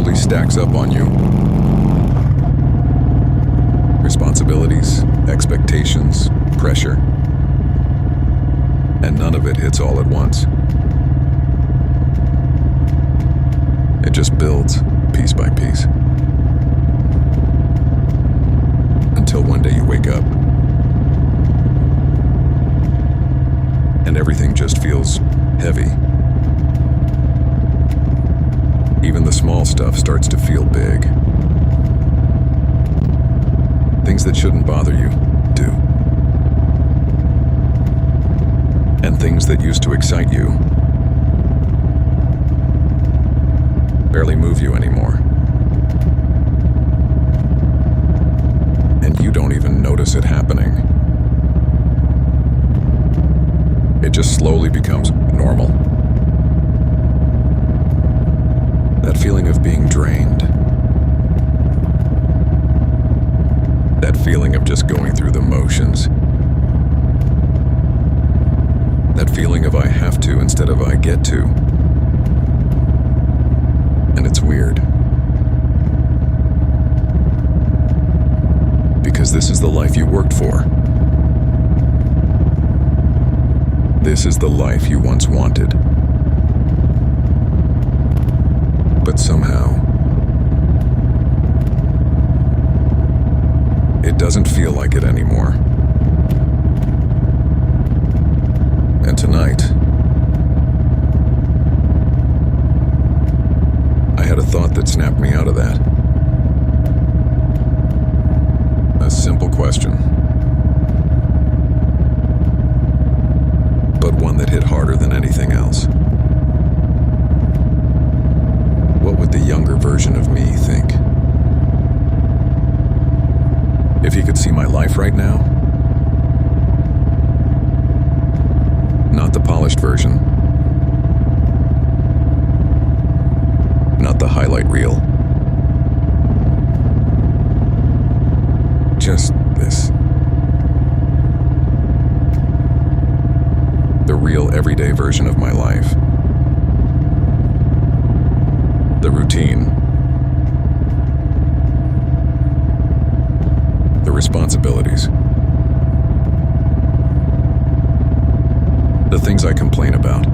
slowly stacks up on you. Responsibilities, expectations, pressure. And none of it hits all at once. It just builds piece by piece. Until one day you wake up and everything just feels heavy. Even the small stuff starts to feel big. Things that shouldn't bother you do. And things that used to excite you barely move you anymore. And you don't even notice it happening. It just slowly becomes normal. That feeling of being drained. That feeling of just going through the motions. That feeling of I have to instead of I get to. And it's weird. Because this is the life you worked for. This is the life you once wanted. But somehow, it doesn't feel like it anymore. And tonight, I had a thought that snapped me out of that. A simple question, but one that hit harder than anything else. What would the younger version of me think? If he could see my life right now? Not the polished version. Not the highlight reel. Just this. The real everyday version of my life. The routine. The responsibilities. The things I complain about.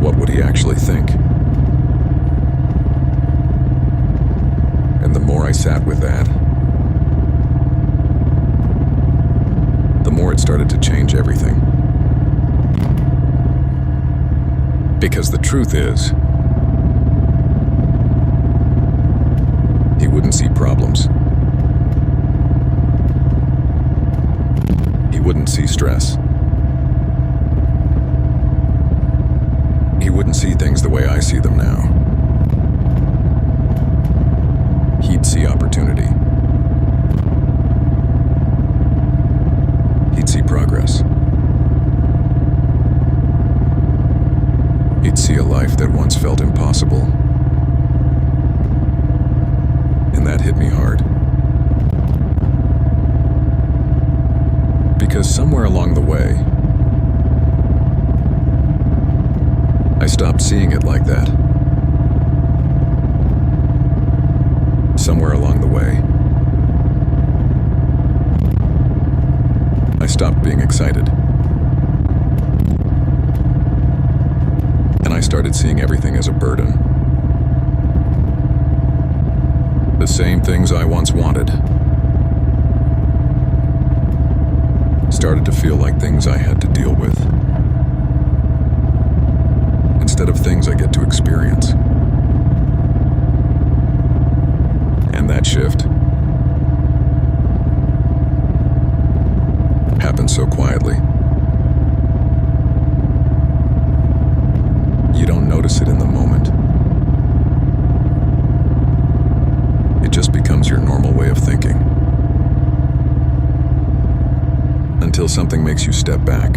What would he actually think? And the more I sat with that, the more it started to change everything. Because the truth is, he wouldn't see problems. He wouldn't see stress. He wouldn't see things the way I see them now. He'd see opportunity. He'd see progress. He'd see a life that once felt impossible. And that hit me hard. Because somewhere along the way, I stopped seeing it like that. Somewhere along the way, I stopped being excited. And I started seeing everything as a burden. The same things I once wanted started to feel like things I had to deal with, instead of things I get to experience. And that shift happened so quietly. You don't notice it in the moment. It just becomes your normal way of thinking. Until something makes you step back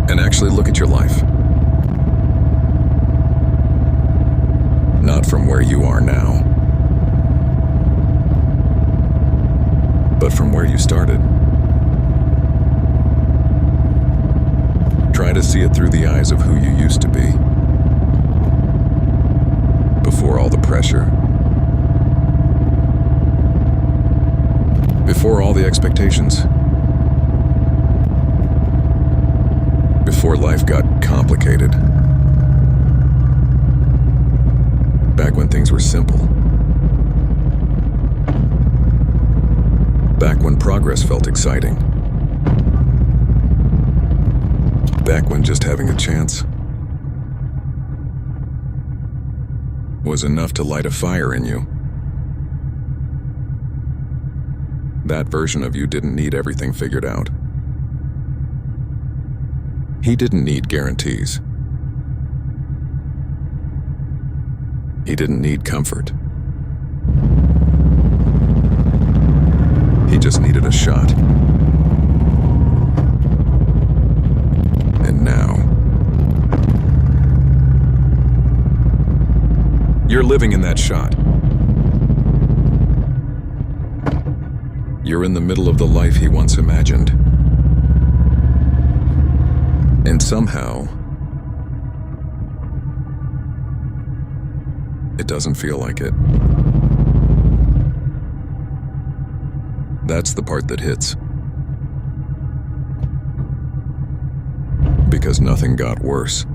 and actually look at your life. Not from where you are now, but from where you started. Try to to see it through the eyes of who you used to be. Before all the pressure. Before all the expectations. Before life got complicated. Back when things were simple. Back when progress felt exciting. Back when just having a chance was enough to light a fire in you. That version of you didn't need everything figured out. He didn't need guarantees. He didn't need comfort. He just needed a shot. And now, you're living in that shot. You're in the middle of the life he once imagined. And somehow, it doesn't feel like it. That's the part that hits. Because nothing got worse.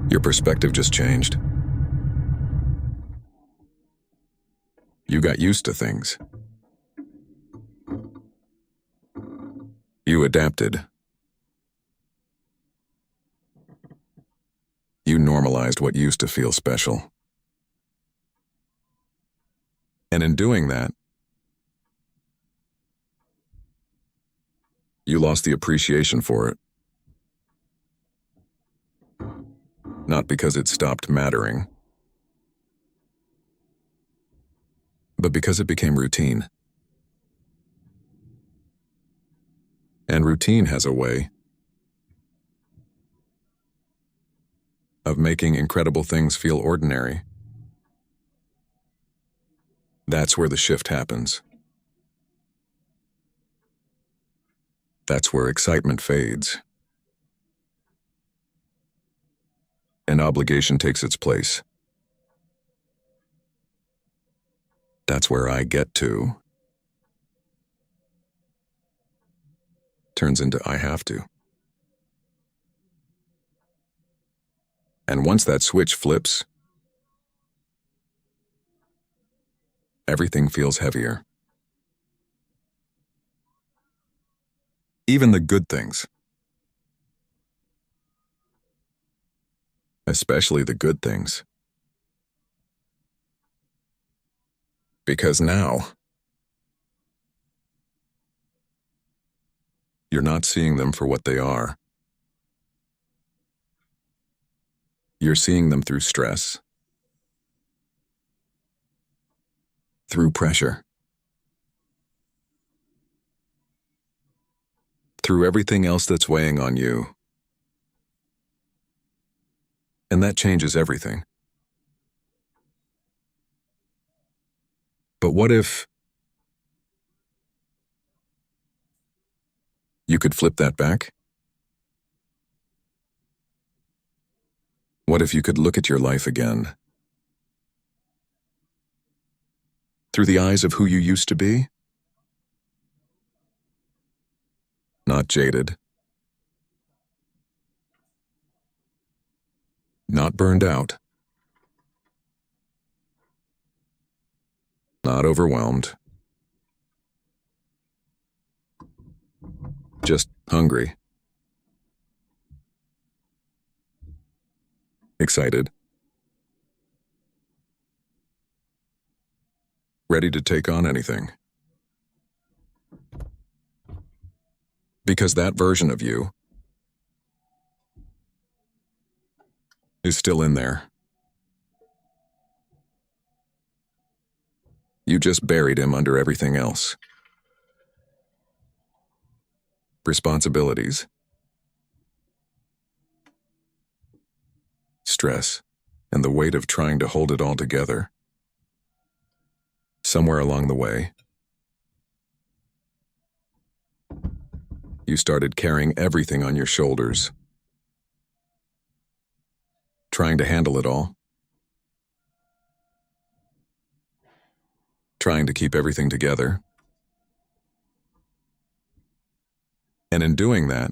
Your perspective just changed. You got used to things. You adapted. You normalized what used to feel special. And in doing that, you lost the appreciation for it. Not because it stopped mattering, but because it became routine. And routine has a way of making incredible things feel ordinary. That's where the shift happens. That's where excitement fades. And obligation takes its place. That's where I get to turns into I have to. And once that switch flips, everything feels heavier. Even the good things. Especially the good things. Because now, you're not seeing them for what they are. You're seeing them through stress, through pressure, through everything else that's weighing on you. And that changes everything. But what if you could flip that back? What if you could look at your life again through the eyes of who you used to be? Not jaded. Not burned out. Not overwhelmed. Just hungry. Excited. Ready to take on anything. Because that version of you is still in there. You just buried him under everything else. Responsibilities. Stress, and the weight of trying to hold it all together. Somewhere along the way, You started carrying everything on your shoulders, trying to handle it all, trying to keep everything together. And in doing that,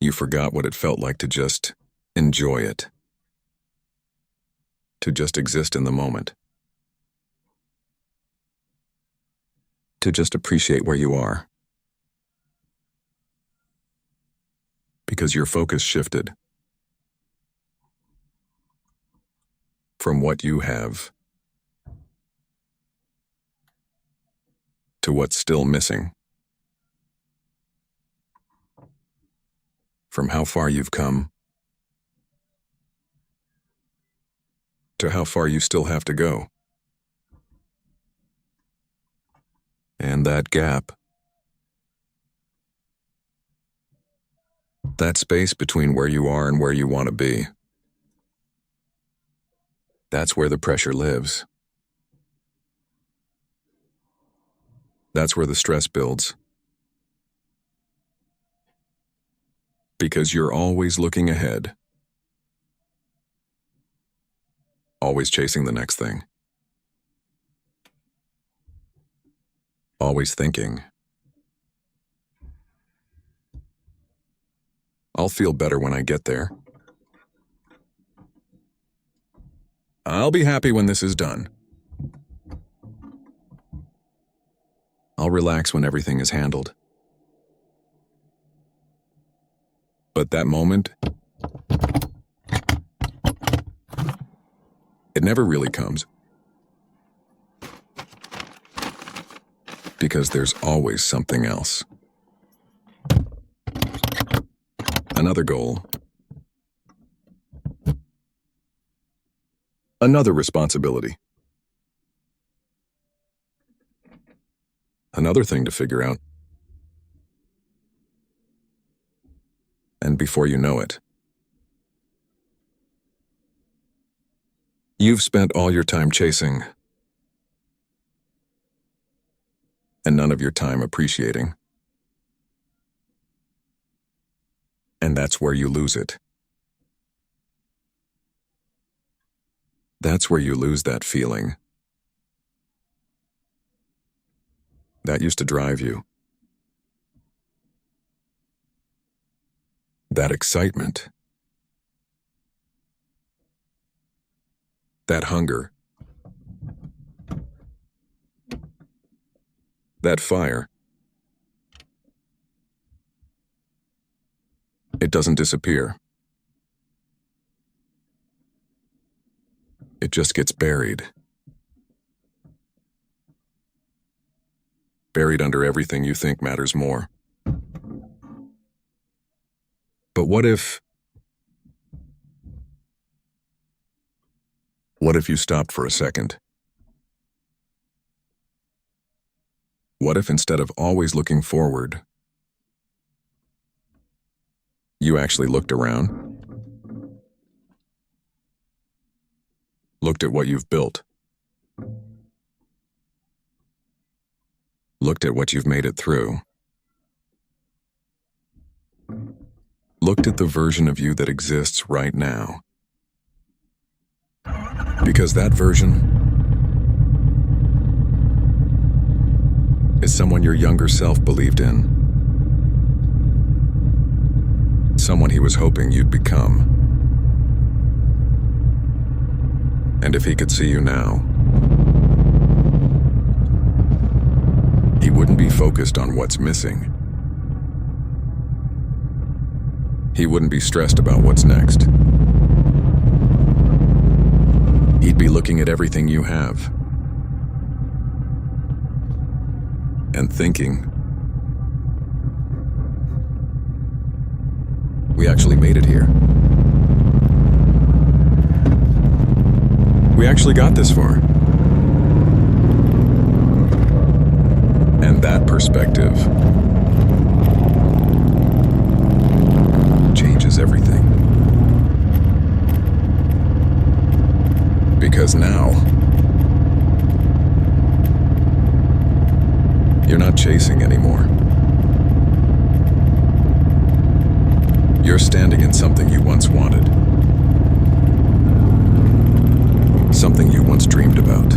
you forgot what it felt like to just enjoy it, to just exist in the moment, to just appreciate where you are. Because your focus shifted from what you have to what's still missing, from how far you've come to how far you still have to go. And that gap, that space between where you are and where you want to be, that's where the pressure lives. That's where the stress builds. Because you're always looking ahead, always chasing the next thing, always thinking, I'll feel better when I get there. I'll be happy when this is done. I'll relax when everything is handled. But that moment, it never really comes. Because there's always something else. Another goal. Another responsibility. Another thing to figure out. And before you know it, you've spent all your time chasing and none of your time appreciating. And that's where you lose it. That's where you lose that feeling that used to drive you. That excitement. That hunger. That fire. It doesn't disappear. It just gets buried. Buried under everything you think matters more. But what if you stopped for a second? What if instead of always looking forward, you actually looked around? Looked at what you've built? Looked at what you've made it through? Looked at the version of you that exists right now? Because that version is someone your younger self believed in. Someone he was hoping you'd become. And if he could see you now, he wouldn't be focused on what's missing. He wouldn't be stressed about what's next. He'd be looking at everything you have and thinking, we actually made it here. We actually got this far. And that perspective changes everything. Because now, You're not chasing anymore. You're standing in something you once wanted. Something you once dreamed about.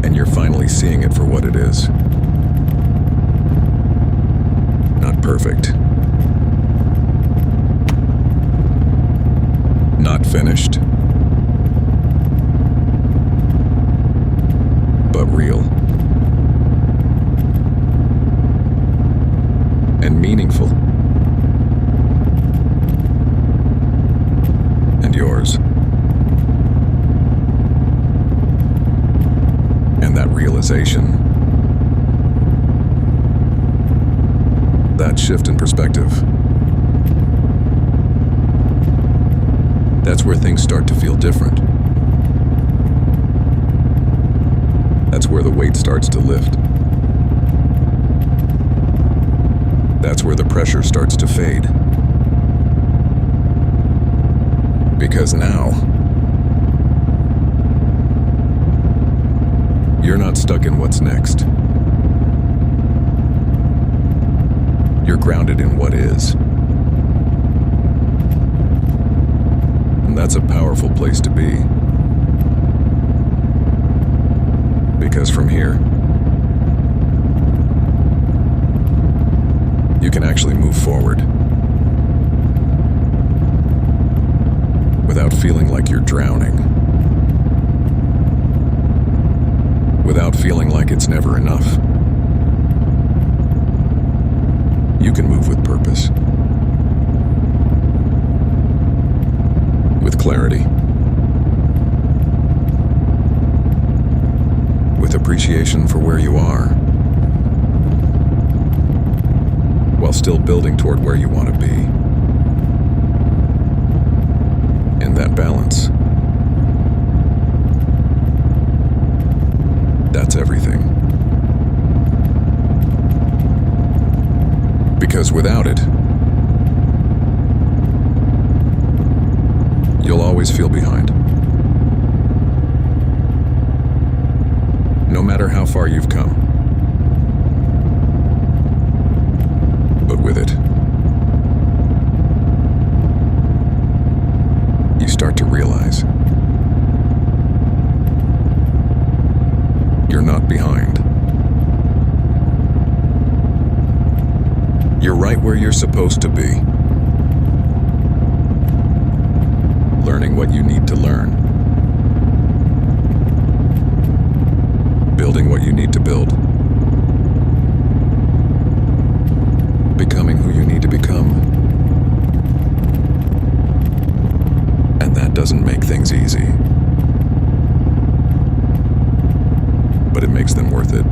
And you're finally seeing it for what it is. Not perfect. Not finished. But real. And meaningful. And yours. And that realization, that shift in perspective, that's where things start to feel different. That's where the weight starts to lift. That's where the pressure starts to fade. Because now, you're not stuck in what's next. You're grounded in what is. And that's a powerful place to be. Because from here, you can actually move forward without feeling like you're drowning, without feeling like it's never enough. You can move with purpose, with clarity, with appreciation for where you are, while still building toward where you want to be. And that balance, that's everything. Because without it, you'll always feel behind. No matter how far you've come. But with it, you start to realize you're not behind. You're right where you're supposed to be. Learning what you need to learn. Building what you need to build. Becoming who you need to become. And that doesn't make things easy. But it makes them worth it.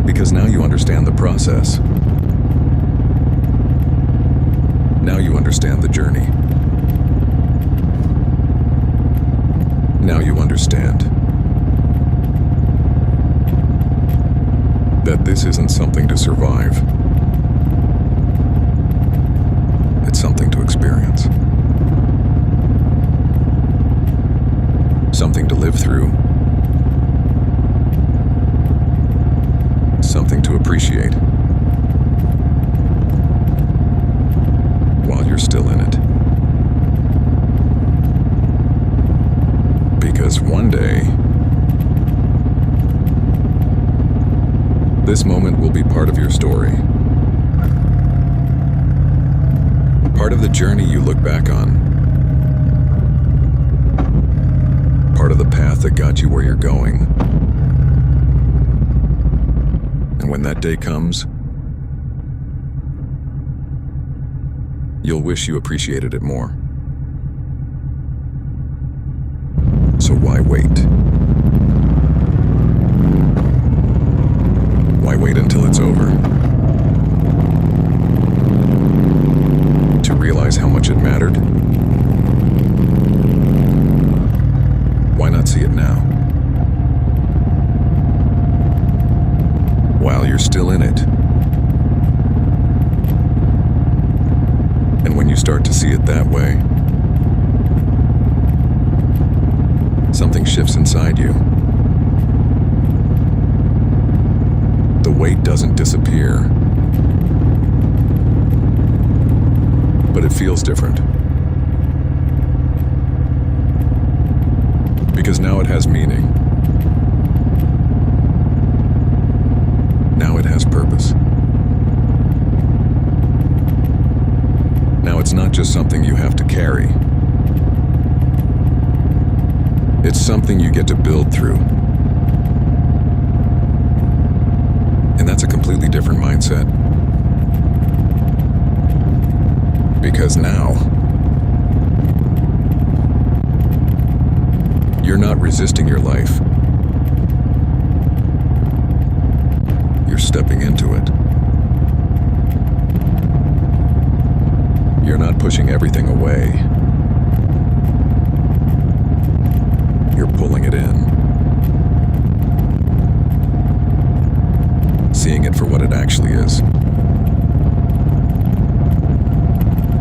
Because now you understand the process. Now you understand the journey. Now you understand that this isn't something to survive. It's something to experience. Something to live through. Something to appreciate while you're still in it. Because one day, this moment will be part of your story. Part of the journey you look back on. Part of the path that got you where you're going. And when that day comes, you'll wish you appreciated it more. So why wait? Why wait until it's over? To realize how much it mattered? Why not see it now? While you're still in it. And when you start to see it that way, something shifts inside you. The weight doesn't disappear, but it feels different. Because now it has meaning. Now it has purpose. Now it's not just something you have to carry. It's something you get to build through. And that's a completely different mindset. Because now, you're not resisting your life. You're stepping into it. You're not pushing everything away. You're pulling it in. Seeing it for what it actually is.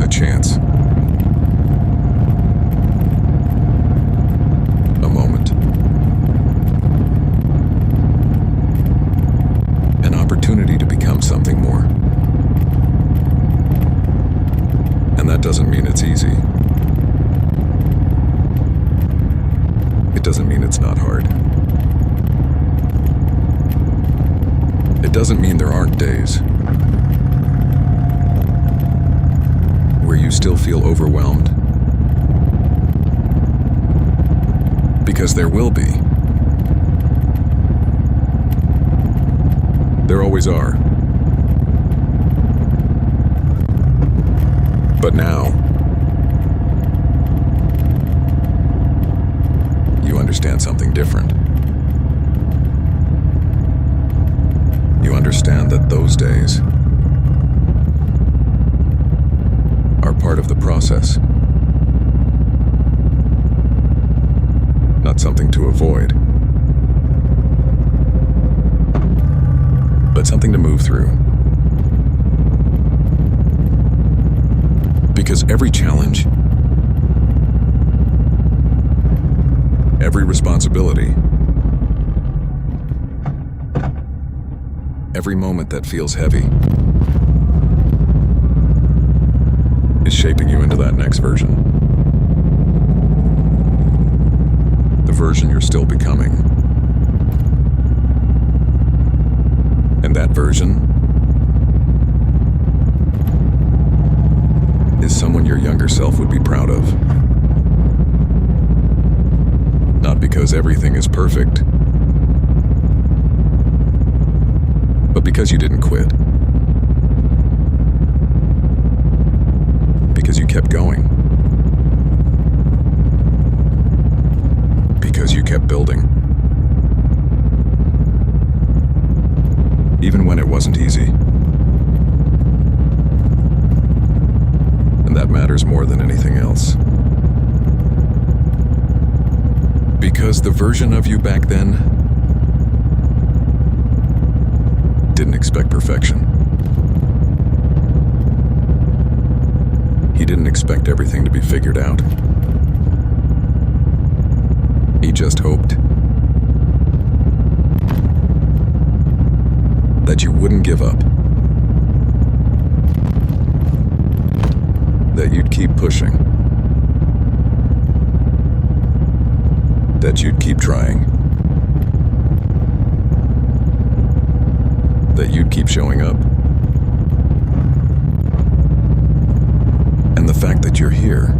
A chance. A moment. An opportunity to become something more. And that doesn't mean it's easy. It doesn't mean it's not hard. It doesn't mean there aren't days where you still feel overwhelmed. Because there will be. There always are. But now, you understand something different. You understand that those days are part of the process. Not something to avoid, but something to move through. Because every challenge, every responsibility, every moment that feels heavy is shaping you into that next version. The version you're still becoming. And that version is someone your younger self would be proud of. Not because everything is perfect, but because you didn't quit. Because you kept going. Because you kept building. Even when it wasn't easy. And that matters more than anything else. Because the version of you back then didn't expect perfection. He didn't expect everything to be figured out. He just hoped that you wouldn't give up. That you'd keep pushing. That you'd keep trying. That you'd keep showing up. And the fact that you're here,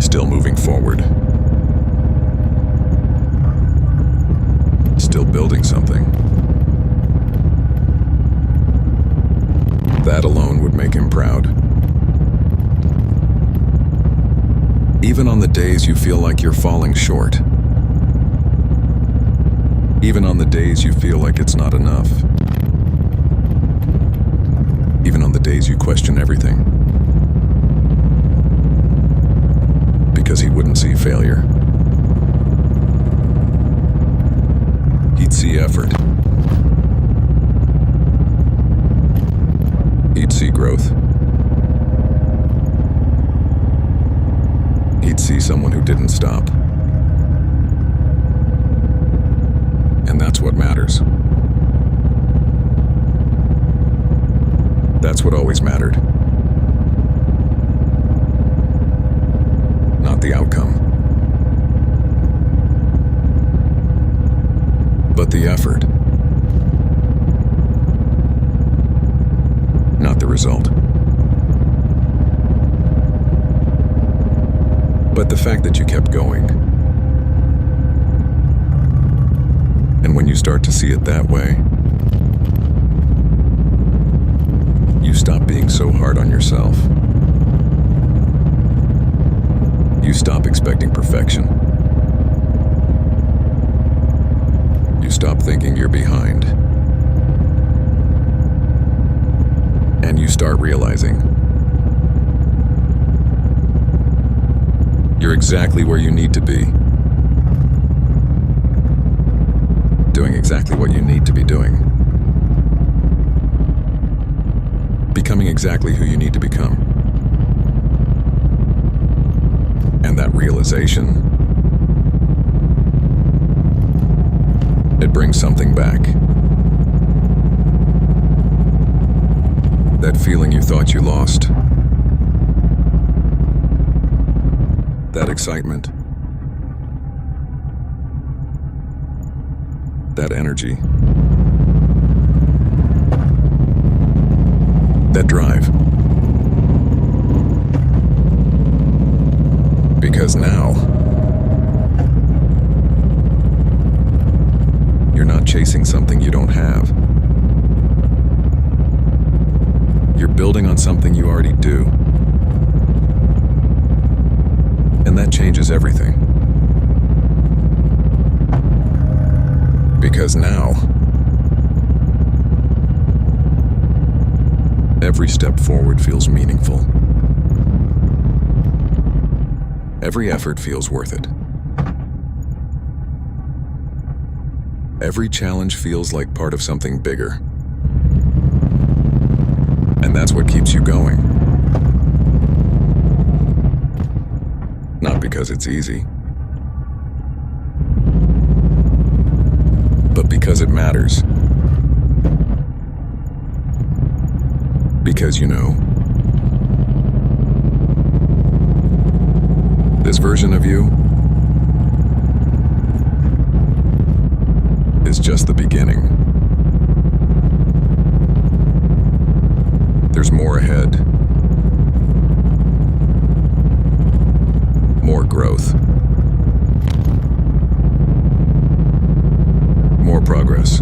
still moving forward, still building something, that alone would make him proud. Even on the days you feel like you're falling short. Even on the days you feel like it's not enough. Even on the days you question everything. Because he wouldn't see failure. He'd see effort. He'd see growth. you'd see someone who didn't stop. And that's what matters. That's what always mattered. Not the outcome, but the effort. Not the result. But the fact that you kept going. And when you start to see it that way, you stop being so hard on yourself. You stop expecting perfection. You stop thinking you're behind. And you start realizing you're exactly where you need to be. Doing exactly what you need to be doing. Becoming exactly who you need to become. And that realization, it brings something back. That feeling you thought you lost. That excitement. That energy. That drive. Because now, you're not chasing something you don't have. You're building on something you already do. And that changes everything. Because now, every step forward feels meaningful. Every effort feels worth it. Every challenge feels like part of something bigger. And that's what keeps you going. Not because it's easy, but because it matters. Because you know, this version of you is just the beginning. There's more ahead. More growth. More progress.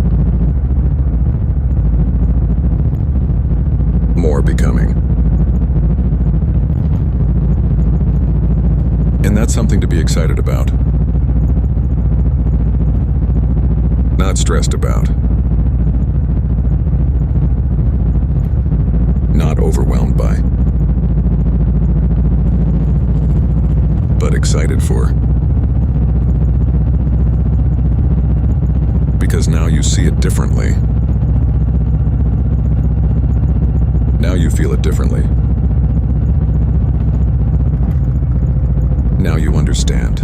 More becoming. And that's something to be excited about. Not stressed about. Not overwhelmed by. But excited for. Because now you see it differently. Now you feel it differently. Now you understand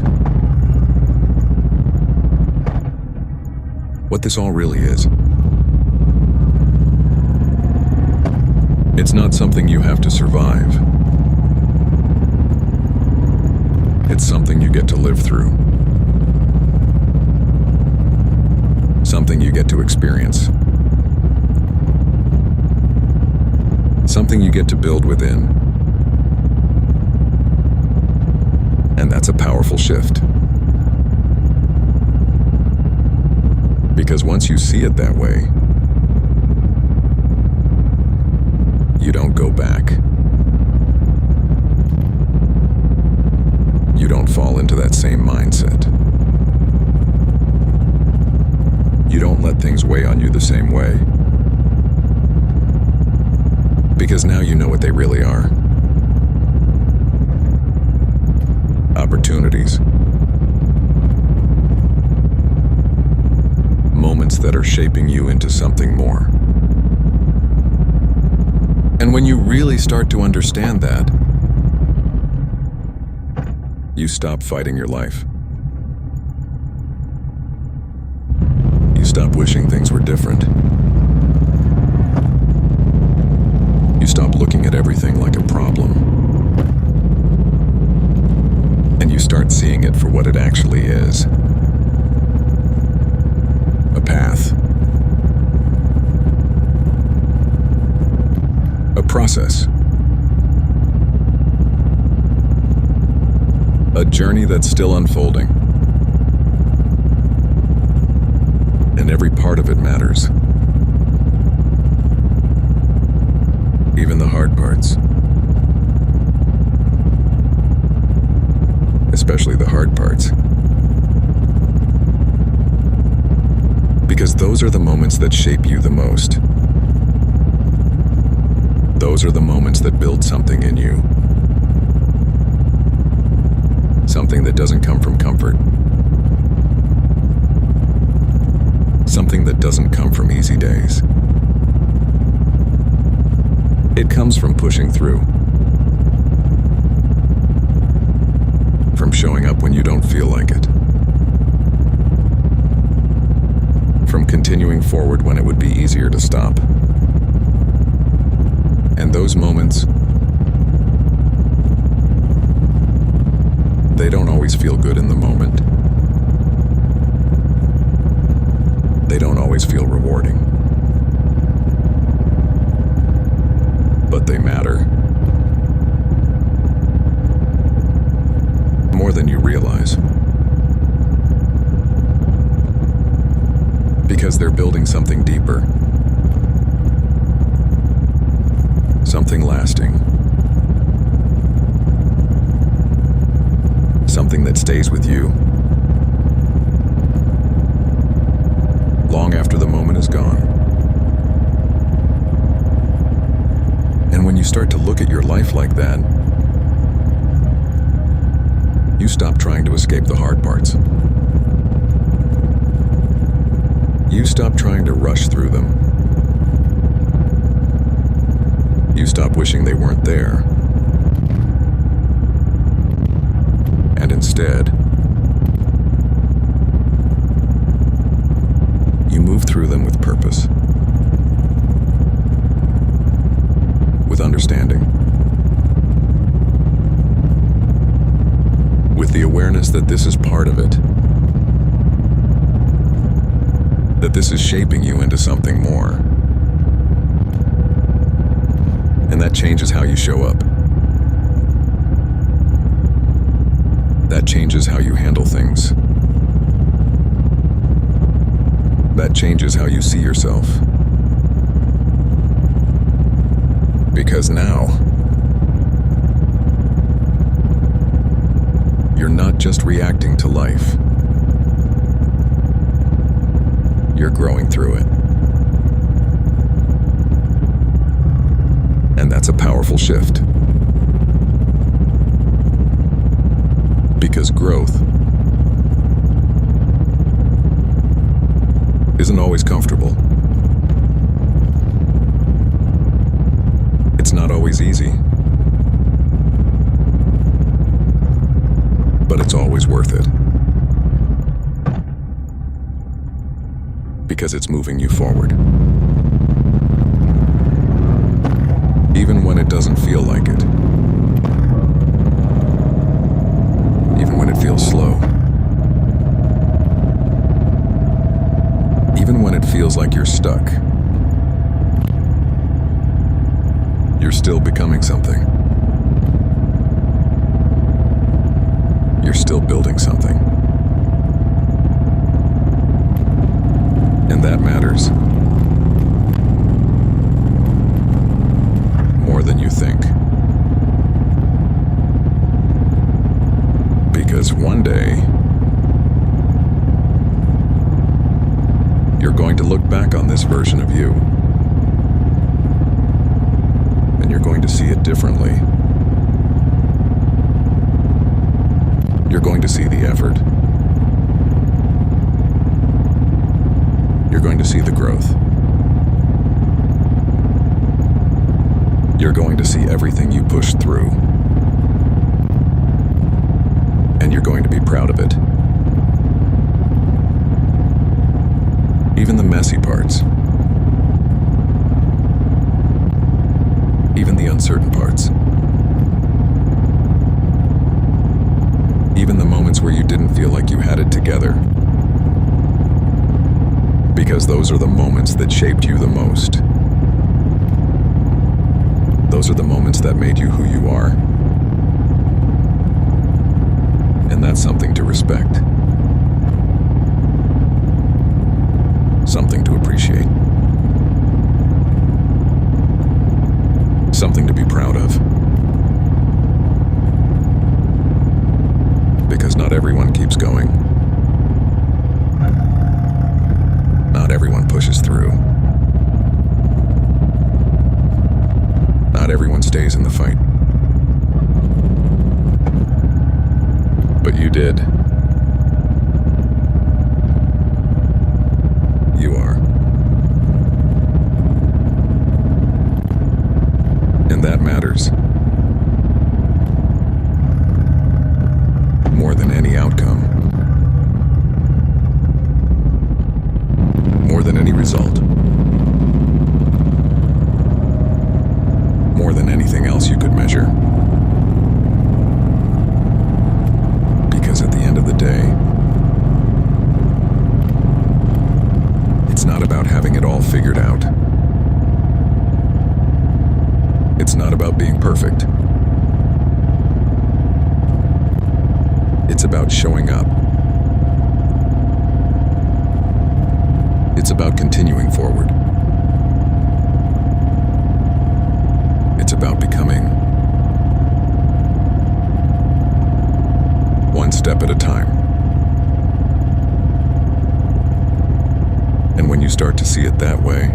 what this all really is. It's not something you have to survive. It's something you get to live through. Something you get to experience. Something you get to build within. And that's a powerful shift. Because once you see it that way, you don't go back. You don't fall into that same mindset. You don't let things weigh on you the same way. Because now you know what they really are. Opportunities. Moments that are shaping you into something more. And when you really start to understand that, You stop fighting your life. You stop wishing things were different. You stop looking at everything like a problem. And you start seeing it for what it actually is. A path. A process. A journey that's still unfolding. And every part of it matters. Even the hard parts. Especially the hard parts. Because those are the moments that shape you the most. Those are the moments that build something in you. Something that doesn't come from comfort. Something that doesn't come from easy days. It comes from pushing through. From showing up when you don't feel like it. From continuing forward when it would be easier to stop. And those moments, they don't always feel good in the moment. They don't always feel rewarding. But they matter. More than you realize. Because they're building something deeper. Something lasting. Something that stays with you. Long after the moment is gone. And when you start to look at your life like that, you stop trying to escape the hard parts. You stop trying to rush through them. You stop wishing they weren't there. And instead, you move through them with purpose. With understanding. With the awareness that this is part of it. That this is shaping you into something more. And that changes how you show up. That changes how you handle things. That changes how you see yourself. Because now, you're not just reacting to life. You're growing through it. And that's a powerful shift. Because growth isn't always comfortable. It's not always easy. But it's always worth it. Because it's moving you forward. Even when it doesn't feel like it. Even when it feels slow. Even when it feels like you're stuck. You're still becoming something. You're still building something. And that matters. More than you think. Because one day, you're going to look back on this version of you. And you're going to see it differently. You're going to see the effort. You're going to see the growth. You're going to see everything you pushed through. and you're going to be proud of it. Even the messy parts. Even the uncertain parts. Even the moments where you didn't feel like you had it together. Because those are the moments that shaped you the most. Those are the moments that made you who you are. And that's something to respect. Something to appreciate. Something to be proud of. Because not everyone keeps going. Not everyone pushes through. Not everyone stays in the fight. But you did. You are. And that matters. More than any outcome. More than any result. More than anything else you could measure. Because at the end of the day, it's not about having it all figured out. It's not about being perfect. It's about showing up. It's about continuing forward. It's about becoming one step at a time. And when you start to see it that way,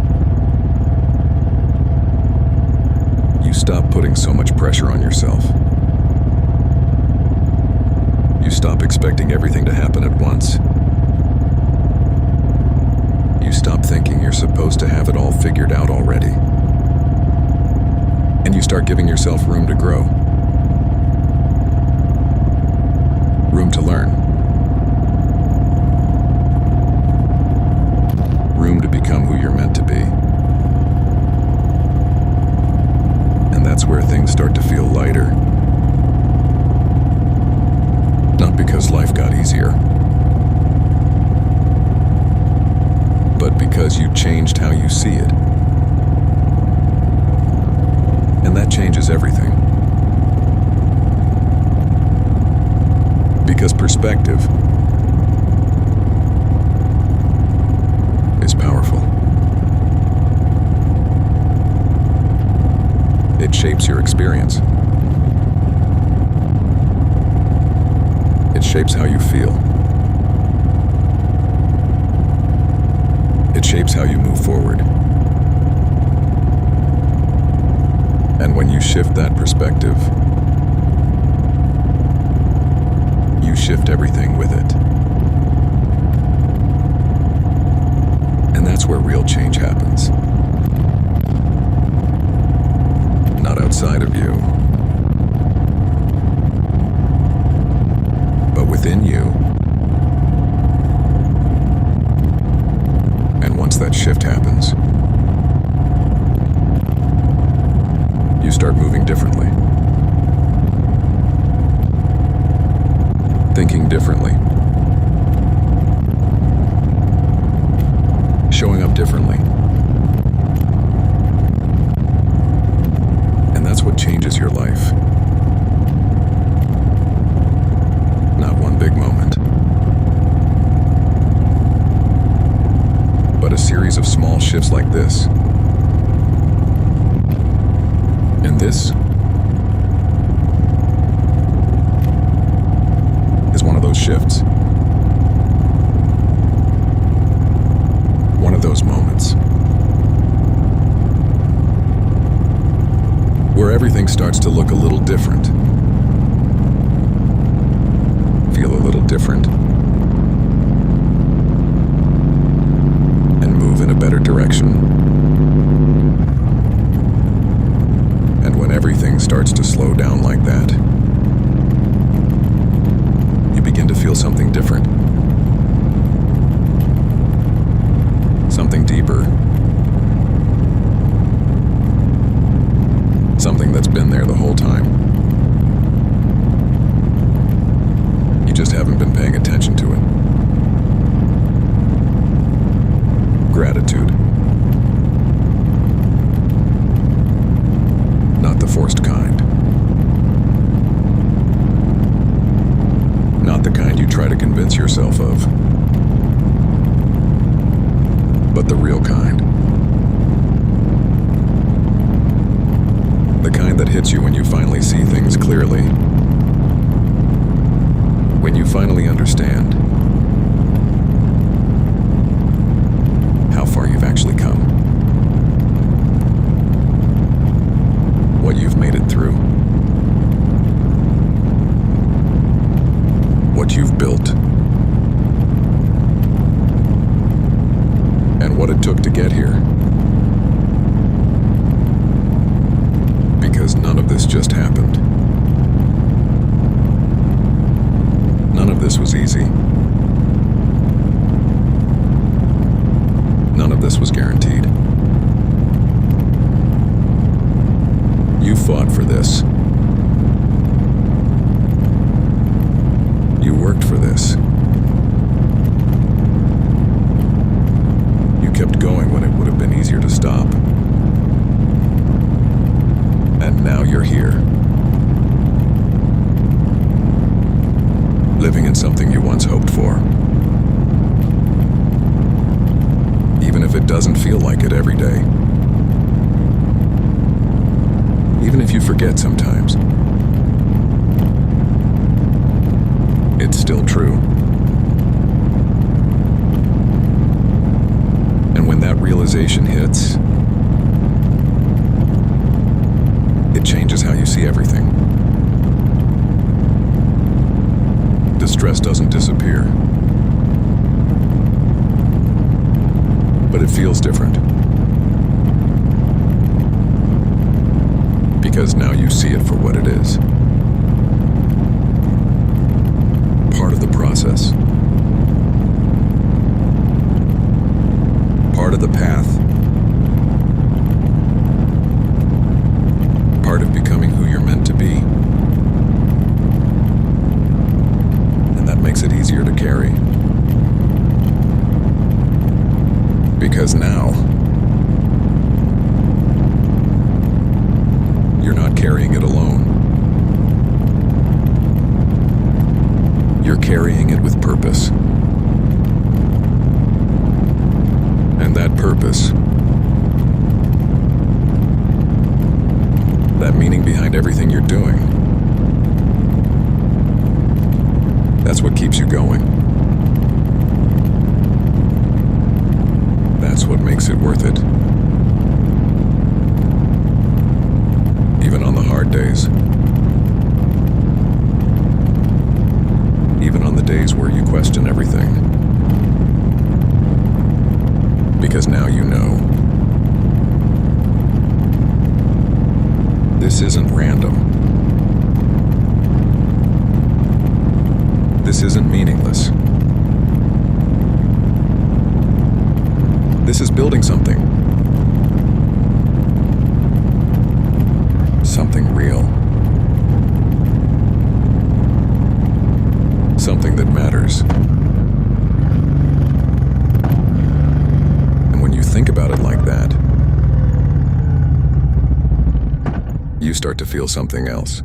you stop putting so much pressure on yourself. You stop expecting everything to happen at once. You stop thinking you're supposed to have it all figured out already. And you start giving yourself room to grow. Room to learn. Room to become who you're meant to be. And that's where things start to feel lighter. Not because life got easier, but because you changed how you see it. And that changes everything. Because perspective is powerful. It shapes your experience. It shapes how you feel. It shapes how you move forward. And when you shift that perspective, you shift everything with it. And that's where real change happens. Not outside of you, but within you. And once that shift happens, you start moving differently. Thinking differently. Showing up differently. And that's what changes your life. Not one big moment, but a series of small shifts like this. And this is one of those shifts. One of those moments where everything starts to look a little different, feel a little different, and move in a better direction. And when everything starts to slow down like that, different. Something deeper. Something that's been there the whole time. You just haven't been paying attention to it. Gratitude. Not the forced kind. Not the kind you try to convince yourself of. But the real kind. The kind that hits you when you finally see things clearly. When you finally understand how far you've actually come. What you've made it through. What you've built. And what it took to get here. Because none of this just happened. None of this was easy. None of this was guaranteed. You fought for this. You worked for this. You kept going when it would have been easier to stop. And now you're here. Living in something you once hoped for. Even if it doesn't feel like it every day. Even if you forget sometimes. It's still true. And when that realization hits, it changes how you see everything. Distress doesn't disappear. But it feels different. Because now you see it for what it is. Part of the process. Part of the path. Part of becoming who you're meant to be. And that makes it easier to carry. Because now, you're not carrying it alone. You're carrying it with purpose. And that purpose, that meaning behind everything you're doing, that's what keeps you going. That's what makes it worth it. Even on the hard days. Even on the days where you question everything. Because now you know. This isn't random. This isn't meaningless. This is building something. Something real. Something that matters. And when you think about it like that, you start to feel something else.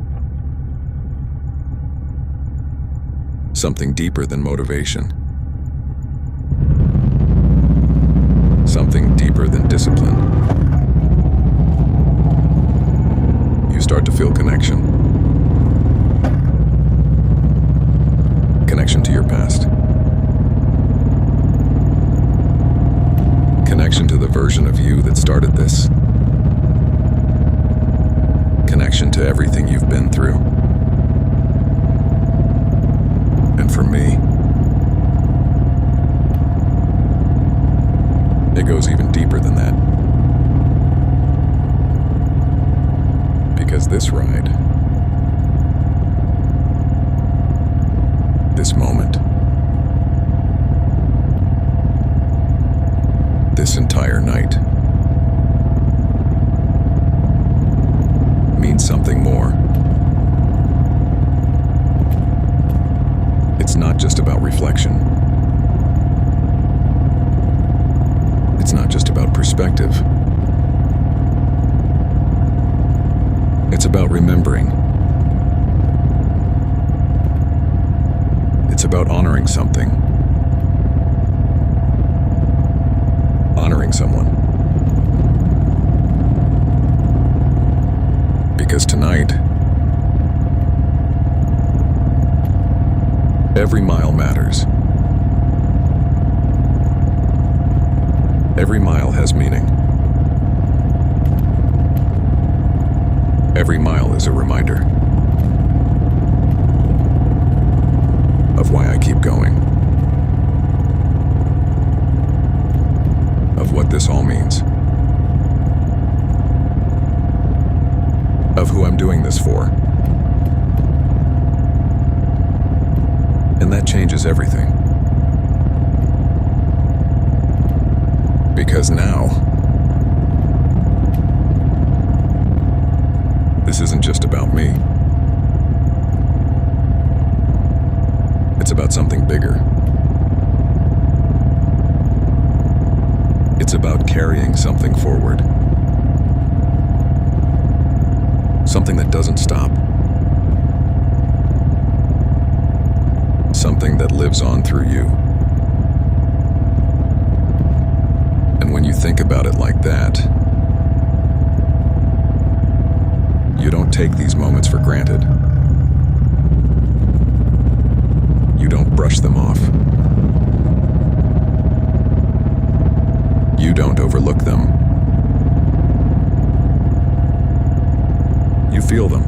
Something deeper than motivation. Something deeper than discipline. You start to feel connection. Connection to your past. Connection to the version of you that started this. Connection to everything you've been through. And for me, it goes even deeper than that. Because this ride, this moment, this entire night means something more. It's not just about reflection. It's not just about perspective. It's about remembering. It's about honoring something. Honoring someone. Because tonight, every mile matters. Every mile has meaning. Every mile is a reminder of why I keep going, of what this all means, of who I'm doing this for. And that changes everything. Because now, this isn't just about me. It's about something bigger. It's about carrying something forward. Something that doesn't stop. Something that lives on through you. And when you think about it like that, you don't take these moments for granted. You don't brush them off. You don't overlook them. You feel them.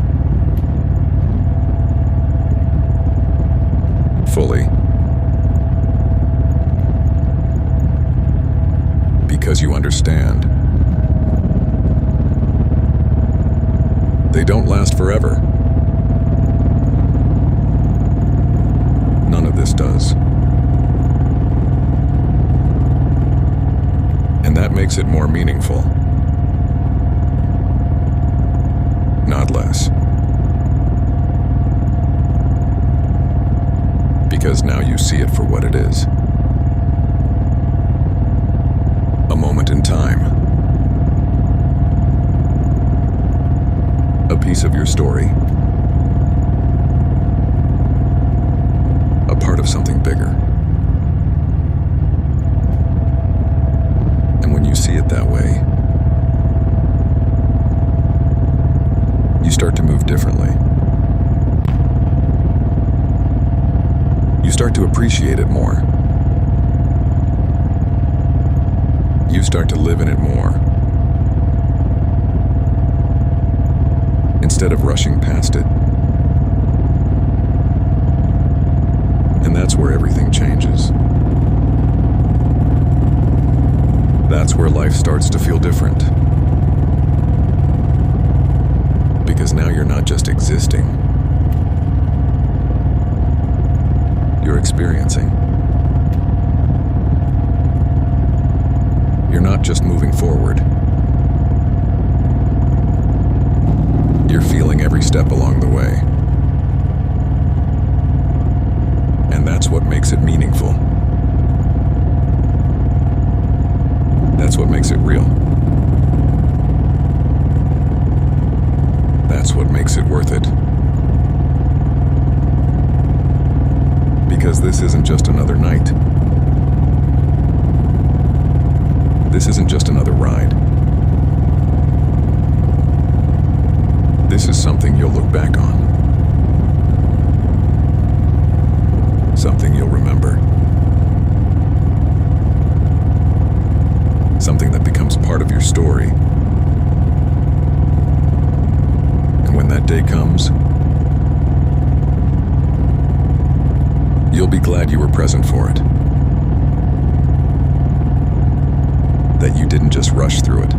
Fully. Because you understand. They don't last forever. None of this does. And that makes it more meaningful. Not less. Because now you see it for what it is. A moment in time. A piece of your story. A part of something bigger. And when you see it that way, you start to move differently. You start to appreciate it more. You start to live in it more. Instead of rushing past it. And that's where everything changes. That's where life starts to feel different. Because now you're not just existing. You're experiencing. You're not just moving forward. You're feeling every step along the way. And that's what makes it meaningful. That's what makes it real. That's what makes it worth it. Because this isn't just another night. This isn't just another ride. This is something you'll look back on. Something you'll remember. Something that becomes part of your story. And when that day comes, you'll be glad you were present for it. That you didn't just rush through it.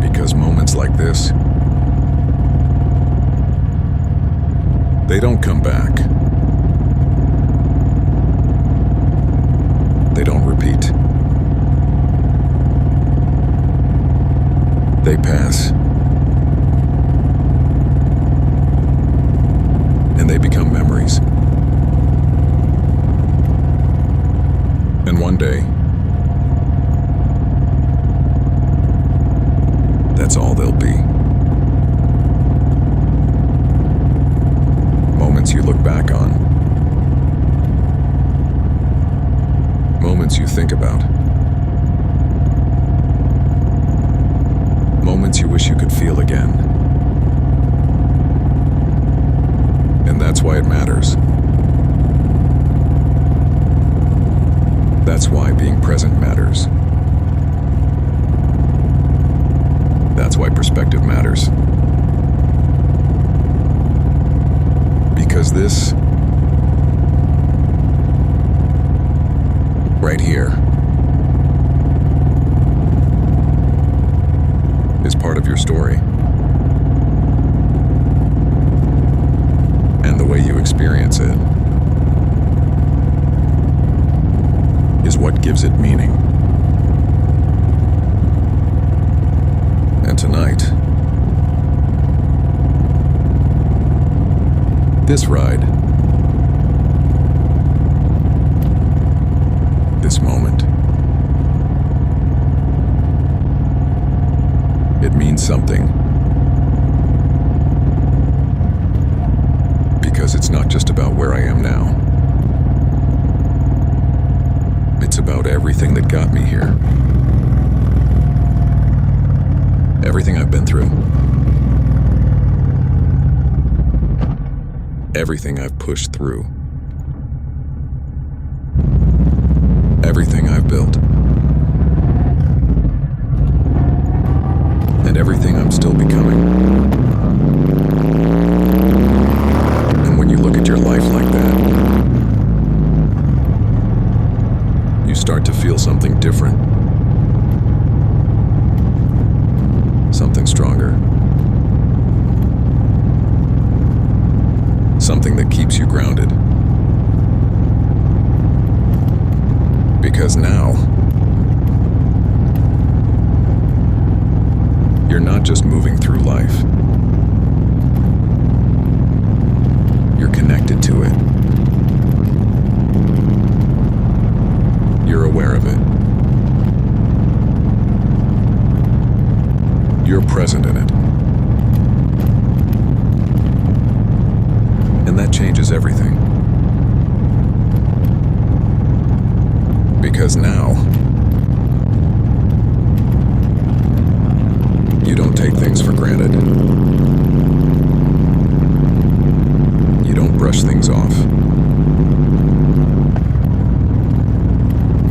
Because moments like this, they don't come back. pass. And they become memories. And one day, that's all they'll be. Moments you look back on. Moments you think about. Moments you wish you could feel again. And that's why it matters. That's why being present matters. That's why perspective matters. Because this, right here, is part of your story. And the way you experience it is what gives it meaning. And tonight, this ride, this moment, it means something. Because it's not just about where I am now. It's about everything that got me here. Everything I've been through. Everything I've pushed through. Everything I've built. And everything I'm still becoming. And when you look at your life like that, you start to feel something different. Something stronger. Something that keeps you grounded. Because now, you're not just moving through life. You're connected to it. You're aware of it. You're present in it. And that changes everything. Because now, you don't take things for granted. You don't brush things off.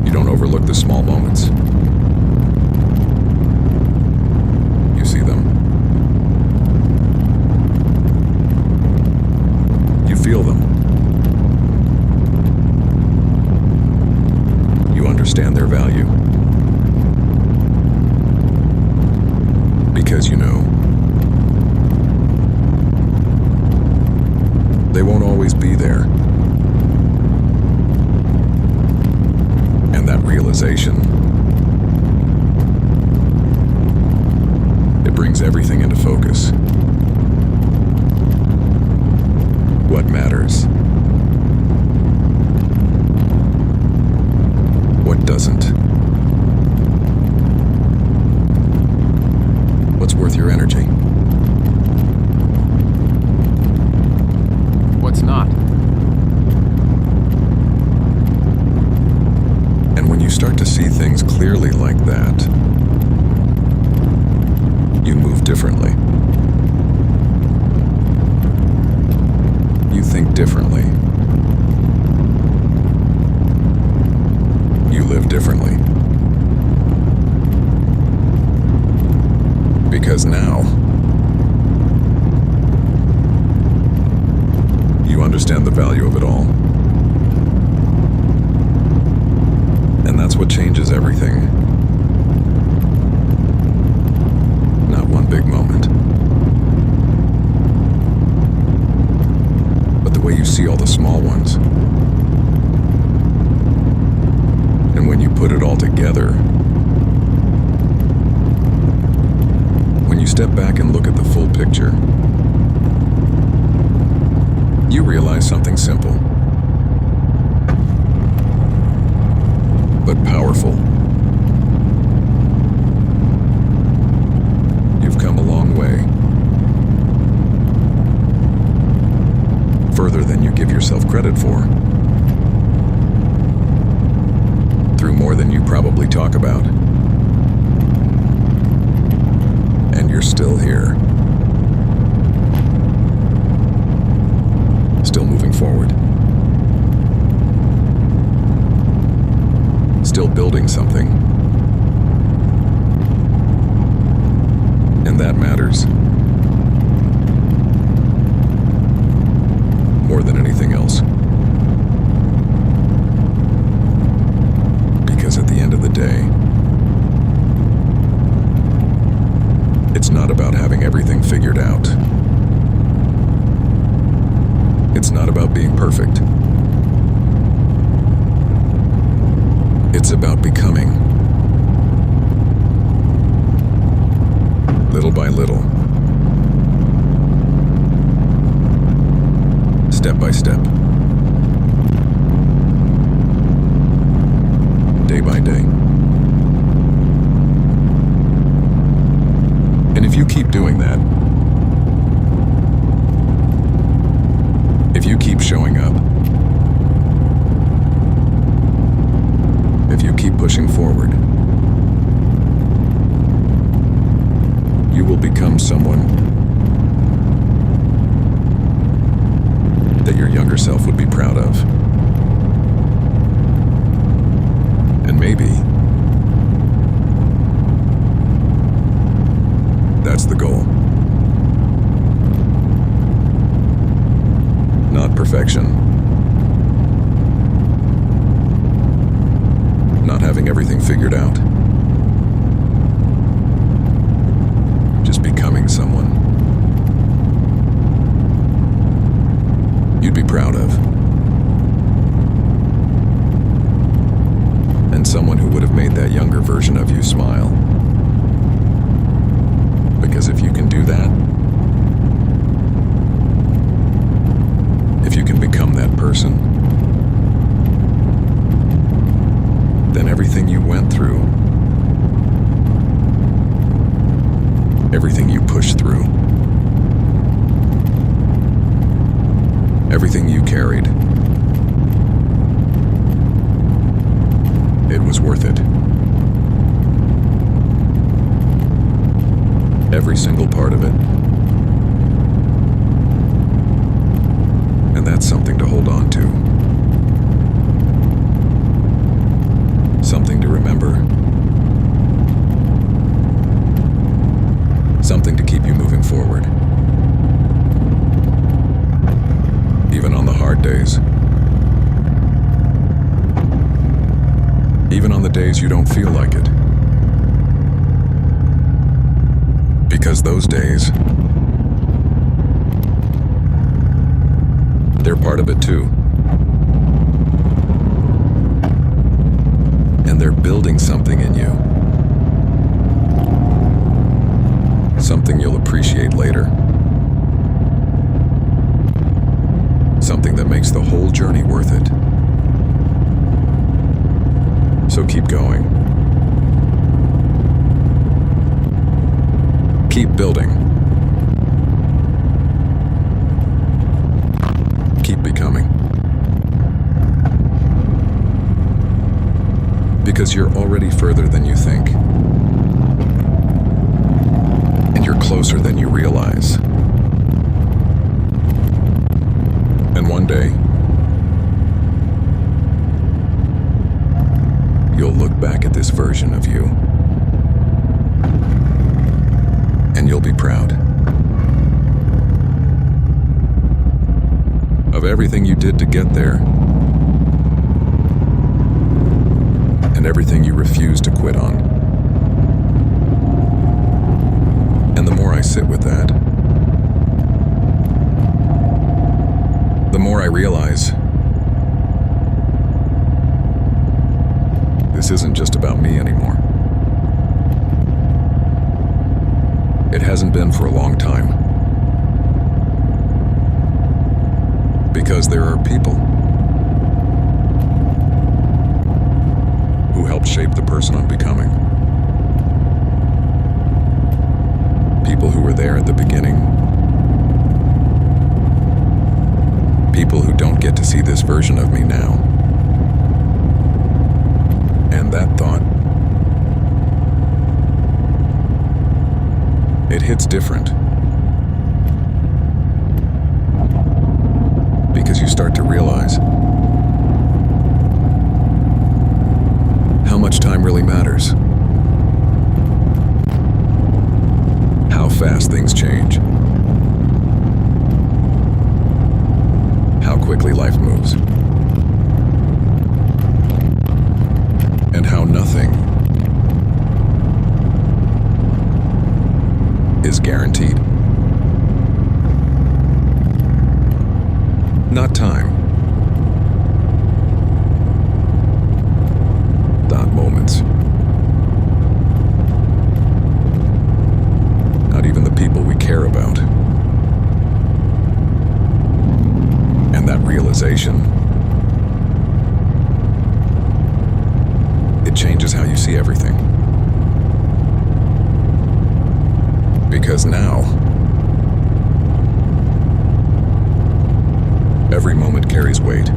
You don't overlook the small moments. You see them. You feel them. You understand their value. Because you know, they won't always be there. And that realization, it brings everything into focus. What matters? What doesn't? What's worth your energy? What's not? And when you start to see things clearly like that, you move differently. You think differently. You live differently. Because now, you understand the value of it all. And that's what changes everything. Not one big moment, but the way you see all the small ones. And when you put it all together, you step back and look at the full picture, you realize something simple, but powerful. You've come a long way. Further than you give yourself credit for. Through more than you probably talk about. And you're still here. Still moving forward. Still building something. And that matters. More than anything else. Because at the end of the day, it's not about having everything figured out. It's not about being perfect. It's about becoming. Little by little. Step by step. Day by day. And if you keep doing that, if you keep showing up, if you keep pushing forward, you will become someone that your younger self would be proud of. And maybe that's the goal. Not perfection. Not having everything figured out. Just becoming someone you'd be proud of. And someone who would have made that younger version of you smile. Because if you can do that, if you can become that person, then everything you went through, everything you pushed through, everything you carried, it was worth it. Every single part of it. And that's something to hold on to. Something to remember. Something to keep you moving forward. Even on the hard days. Even on the days you don't feel like it. Because those days, they're part of it too. And they're building something in you. Something you'll appreciate later. Something that makes the whole journey worth it. So keep going. Keep building. Keep becoming. Because you're already further than you think. And you're closer than you realize. And one day, you'll look back at this version of you. And you'll be proud of everything you did to get there, and everything you refused to quit on. And the more I sit with that, the more I realize this isn't just about me anymore. It hasn't been for a long time. Because there are people who helped shape the person I'm becoming. People who were there at the beginning. People who don't get to see this version of me now. And that thought, it hits different. Because you start to realize how much time really matters. How fast things change. How quickly life moves. And how nothing is guaranteed. Not time. Not moments. Not even the people we care about. And that realization, it changes how you see everything. Because now, every moment carries weight.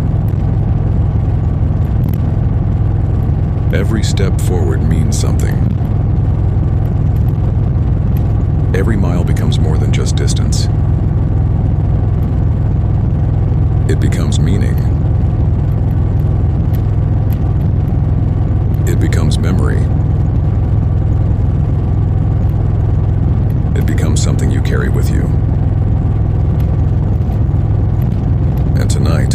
Every step forward means something. Every mile becomes more than just distance. It becomes meaning. It becomes memory. It becomes something you carry with you. And tonight,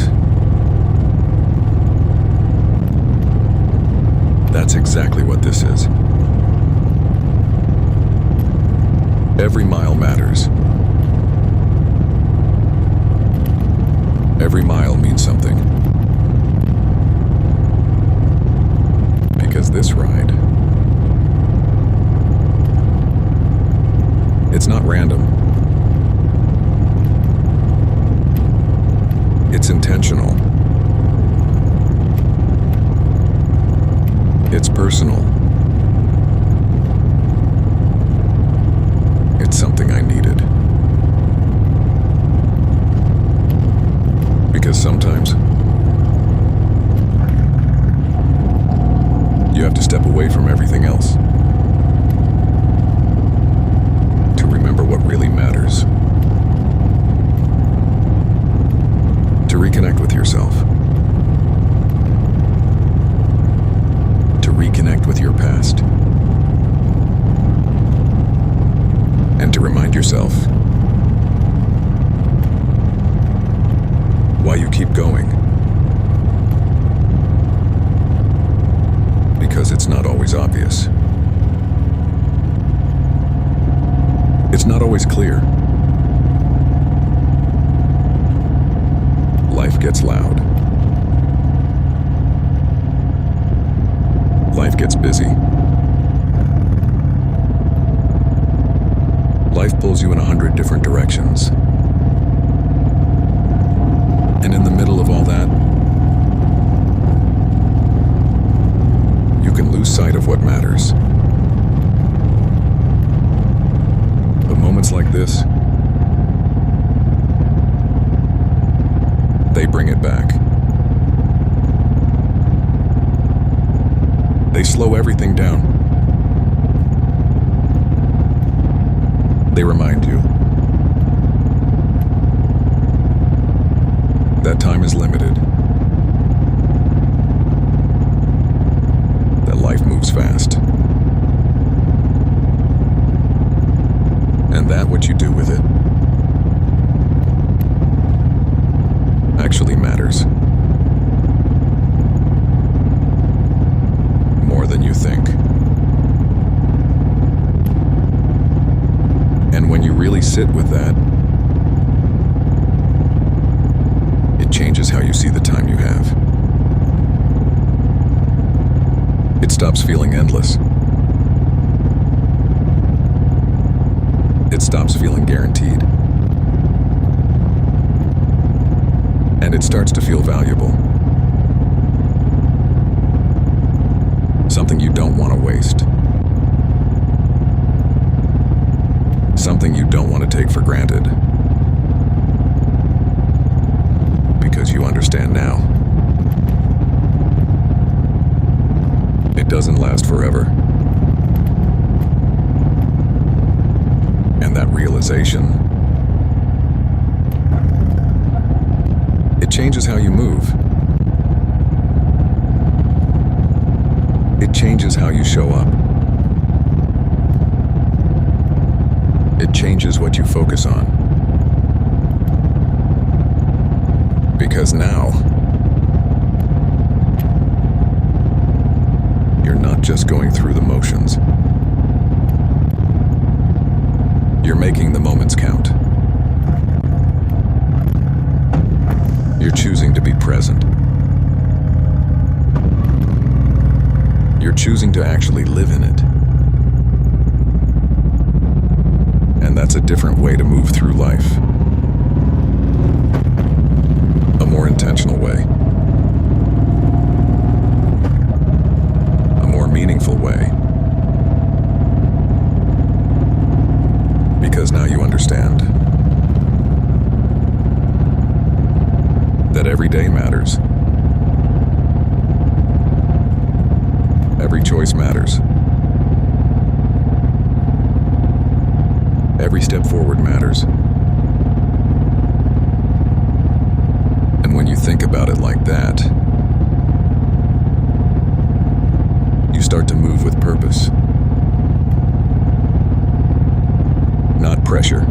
that's exactly what this is. Every mile matters. Every mile means something. Because this ride, it's not random. It's intentional. It's personal. It's something I needed. Because sometimes you have to step away from everything else to remember what really matters. To reconnect with yourself. To reconnect with your past. And to remind yourself why you keep going. Because it's not always obvious. It's not always clear. Life gets loud. Life gets busy. Life pulls you in 100 different directions. And in the middle of all that, you can lose sight of what matters. But moments like this, they bring it back. They slow everything down. They remind you that time is limited, that life moves fast, and that what you do with it actually matters more than you think. And when you really sit with that, it changes how you see the time you have. It stops feeling endless. it stops feeling guaranteed. And it starts to feel valuable. Something you don't want to waste. Something you don't want to take for granted. Because you understand now. It doesn't last forever. And that realization, it changes how you move. It changes how you show up. It changes what you focus on. Because now, you're not just going through the motions. You're making the moments count. You're choosing to be present. You're choosing to actually live in it. And that's a different way to move through life. A more intentional way. A more meaningful way. Because now you understand that every day matters. Every choice matters. Every step forward matters. And when you think about it like that, you start to move with purpose. Not pressure.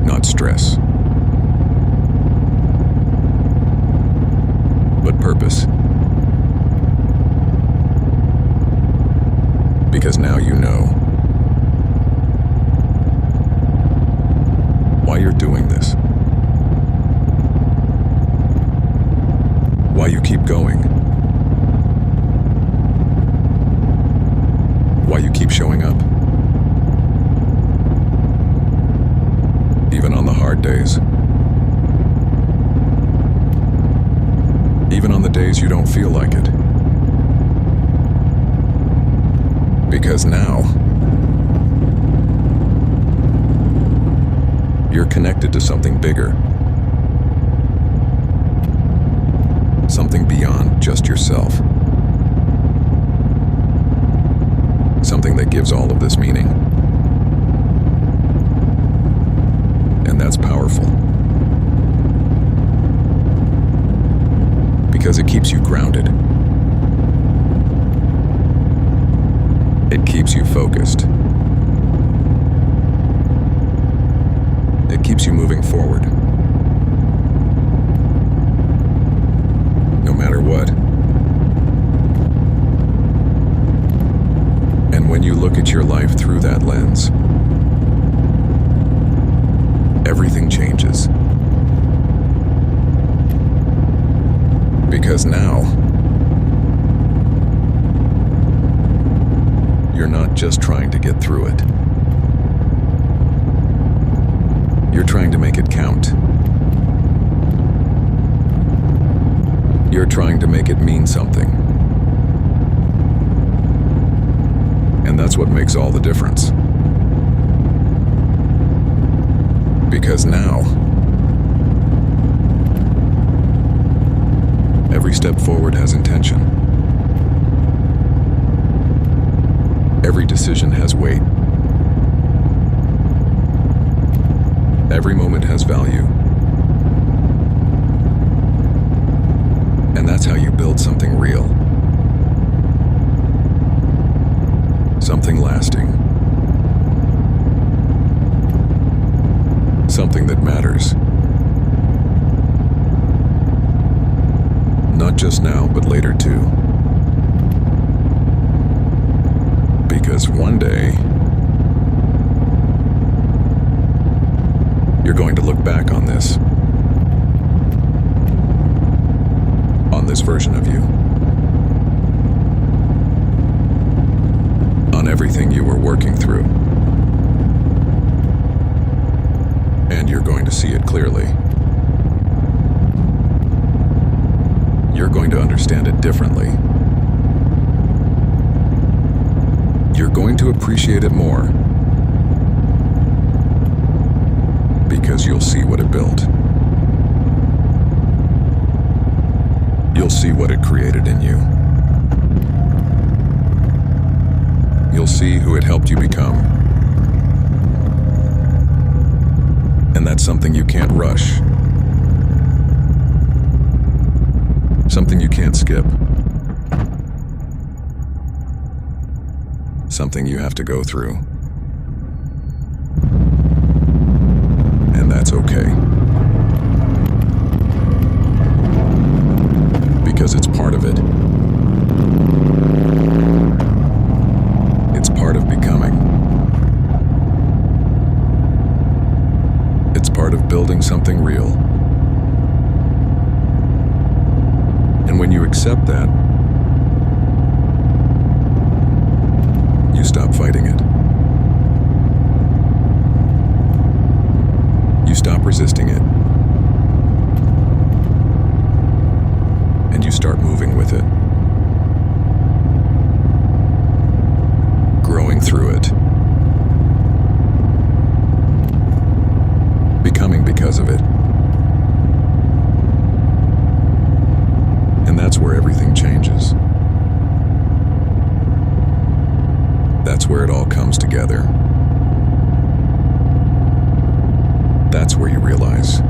Not stress. But purpose. Because now you know why you're doing this. Why you keep going. Why you keep showing up. Even on the hard days. Even on the days you don't feel like it. Because now, you're connected to something bigger. Something beyond just yourself. Something that gives all of this meaning. And that's powerful. Because it keeps you grounded. It keeps you focused. It keeps you moving forward. No matter what. And when you look at your life through that lens, everything changes. Because now, you're not just trying to get through it. You're trying to make it count. You're trying to make it mean something. And that's what makes all the difference. Because now, every step forward has intention. Every decision has weight. Every moment has value. And that's how you build something real. Something lasting. Something that matters. Not just now, but later too. Because one day, you're going to look back on this version of you, on on everything you were working through. And you're going to see it clearly. You're going to understand it differently. You're going to appreciate it more because you'll see what it built. You'll see what it created in you. You'll see who it helped you become. And that's something you can't rush. Something you can't skip. Something you have to go through. And that's okay. Because it's part of it. It's part of becoming. It's part of building something real. And when you accept that, you stop fighting it. You stop resisting it. And you start moving with it. Growing through it. Becoming because of it. And that's where everything changes. That's where it all comes together. That's where you realize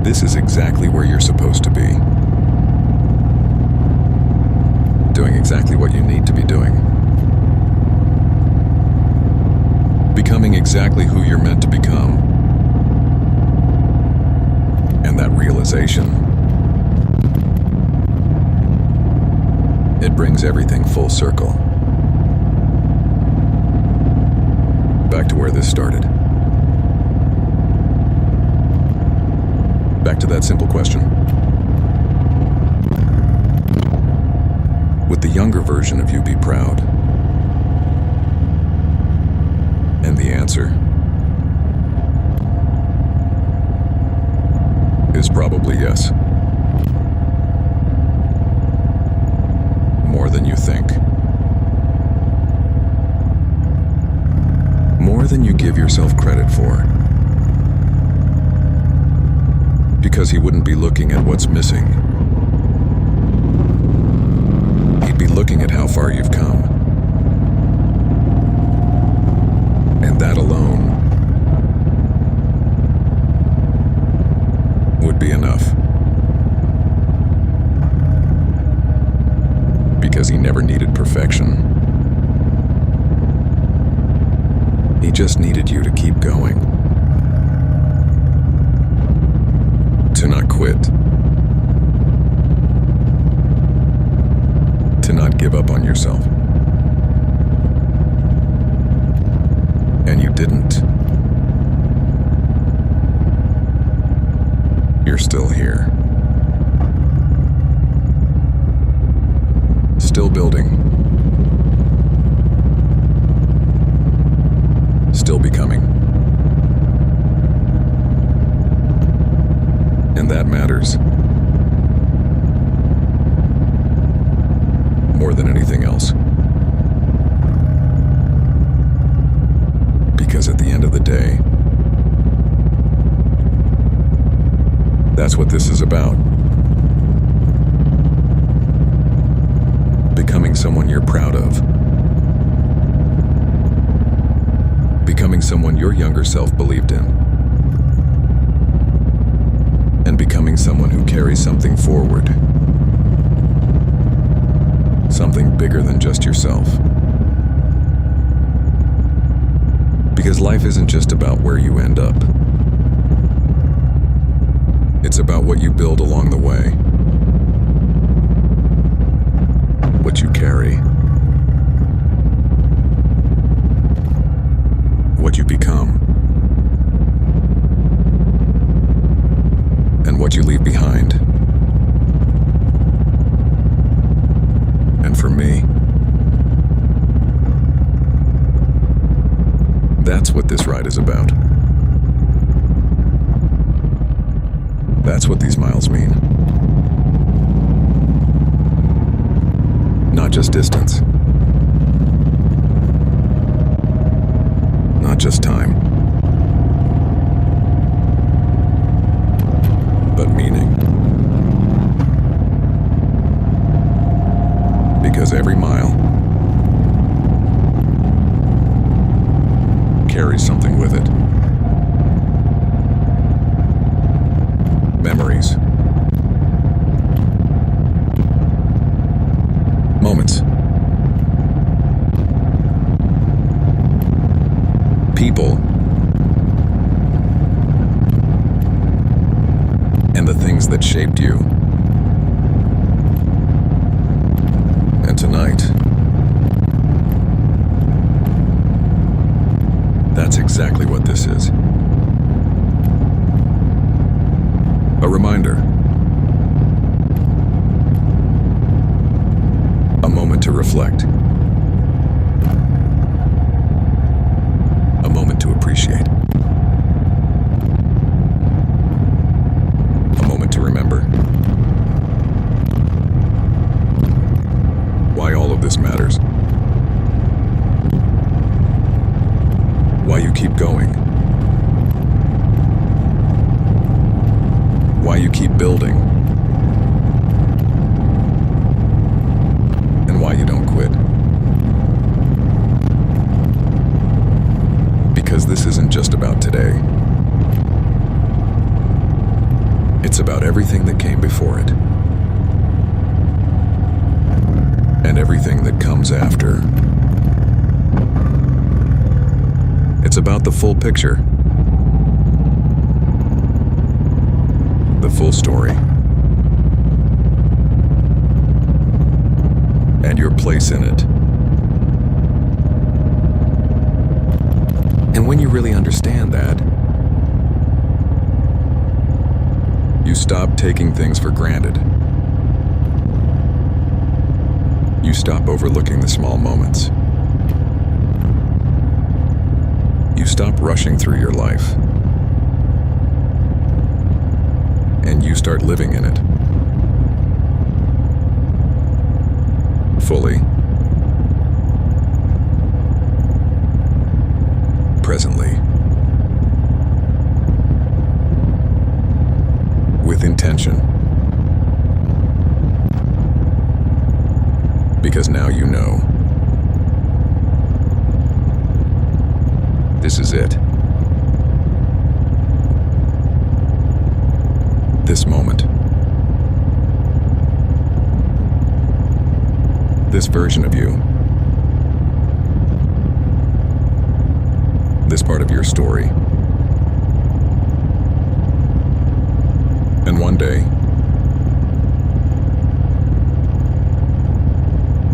this is exactly where you're supposed to be. Doing exactly what you need to be doing. Becoming exactly who you're meant to become. And that realization, it brings everything full circle. Back to where this started. Back to that simple question. Would the younger version of you be proud? And the answer is probably yes. More than you think. More than you give yourself credit for. Because he wouldn't be looking at what's missing. He'd be looking at how far you've come. And that alone would be enough. Because he never needed perfection. He just needed you to keep going. To not quit. To not give up on yourself. And you didn't. You're still here. Still building. Still becoming. And that matters. More than anything else. Because at the end of the day, that's what this is about. Becoming someone you're proud of. Becoming someone your younger self believed in. And becoming someone who carries something forward. Something bigger than just yourself. Because life isn't just about where you end up. It's about what you build along the way. What you carry. What you become. And what you leave behind. And And for me, that's what this ride is about. That's what these miles mean. Not just distance. Not just time. But meaning. Because every mile carries something with it. Memories. Moments. People. And the things that shaped you. And tonight, that's exactly what this is. A reminder. A moment to reflect. A moment to appreciate. A moment to remember. Why all of this matters. Why you keep going. Why you keep building. And why you don't quit. Because this isn't just about today. It's about everything that came before it. And everything that comes after. It's about the full picture. The full story. And your place in it. And when you really understand that, you stop taking things for granted. You stop overlooking the small moments. You stop rushing through your life. And you start living in it. Fully. Presently. With intention. Because now you know. This is it. This moment. This version of you. This part of your story. And one day,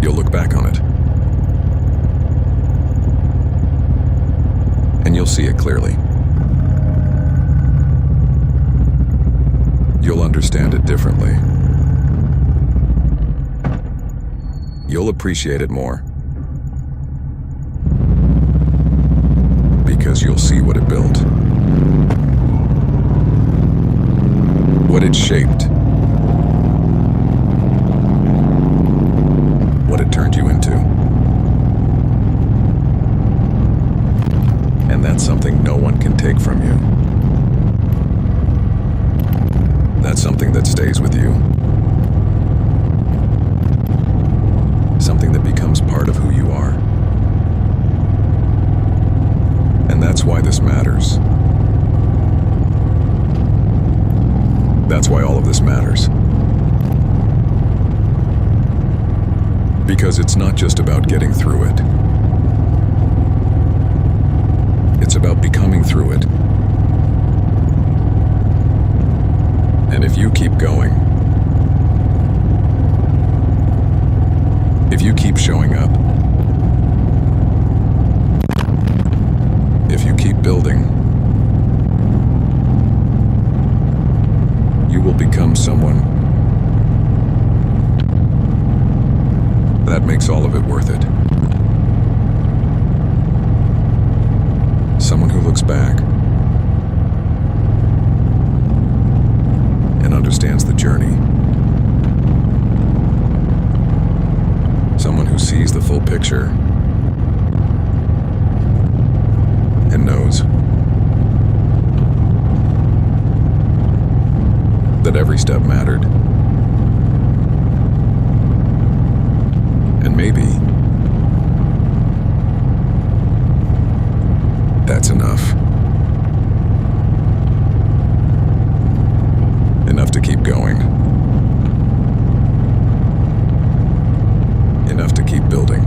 you'll look back on it. And you'll see it clearly. You'll understand it differently. You'll appreciate it more. Because you'll see what it built. What it shaped. What it turned you into. And that's something no one can take from you. That's something that stays with you. Something that becomes part of who you are. And that's why this matters. That's why all of this matters. Because it's not just about getting through it. It's about becoming through it. And if you keep going, if you keep showing up, if you keep building, you will become someone that who looks back and understands the journey. Someone who sees the full picture and knows that every step mattered. And maybe that's enough. Enough to keep going. Enough to keep building.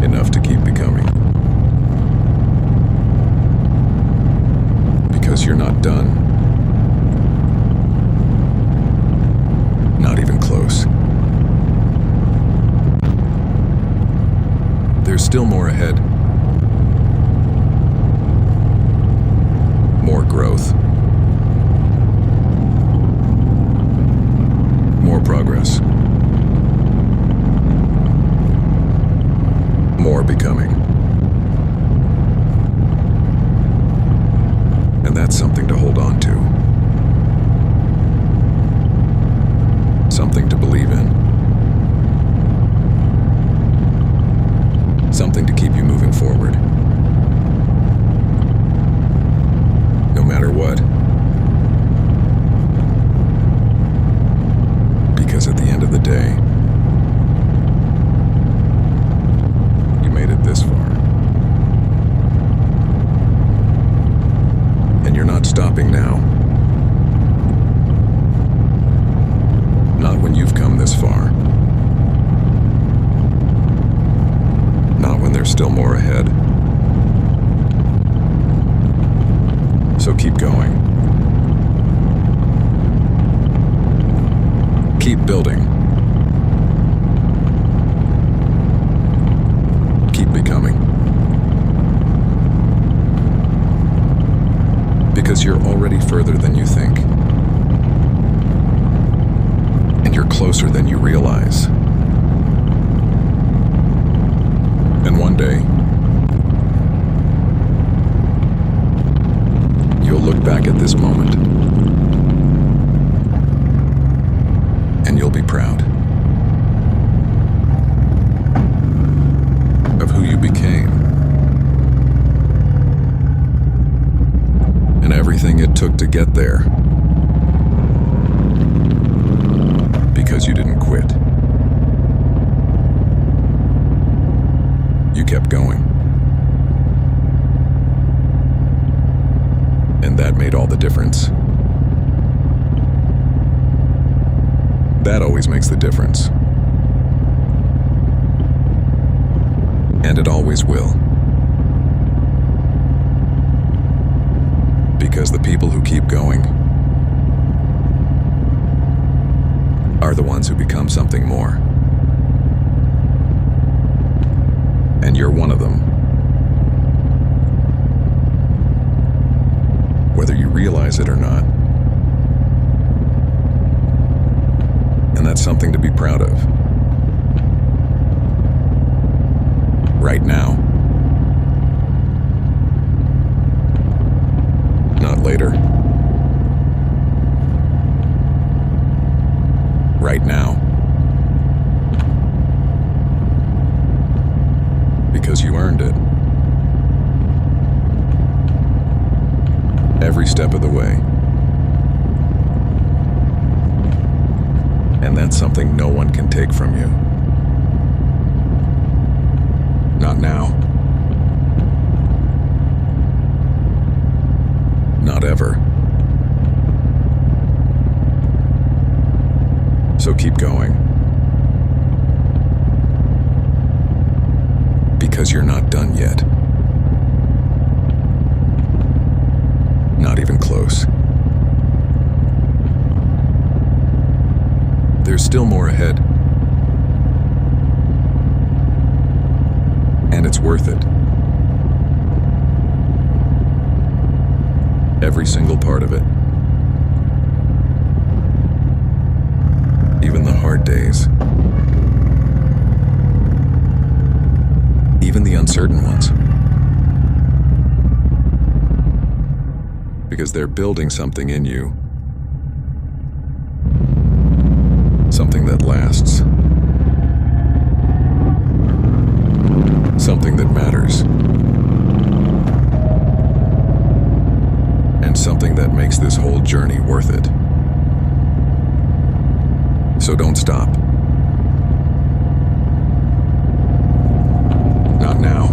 Enough to keep becoming. Because you're not done. Not even close. There's still more ahead. More growth. More progress. More becoming. And that's something to hold on to. Something to believe in. Something to keep you moving forward. No matter what. Because at the end of the day, you made it this far. And you're not stopping now. Not when you've come this far. Not when there's still more ahead. So keep going. Keep building. Keep becoming. Because you're already further than you think. And you're closer than you realize. And one day, you'll look back at this moment, and you'll be proud of who you became, and everything it took to get there, because you didn't quit. You kept going. And that made all the difference. That always makes the difference. And it always will. Because the people who keep going are the ones who become something more. And you're one of them. Whether you realize it or not. And that's something to be proud of. Right now. Not later. Right now. Because you earned it. Every step of the way. And that's something no one can take from you. Not now. Not ever. So keep going. Because you're not done yet. Not even close. There's still more ahead. And it's worth it. Every single part of it. Even the hard days. even the uncertain ones. Because they're building something in you. Something that lasts. Something that matters. And something that makes this whole journey worth it. So don't stop. Not now.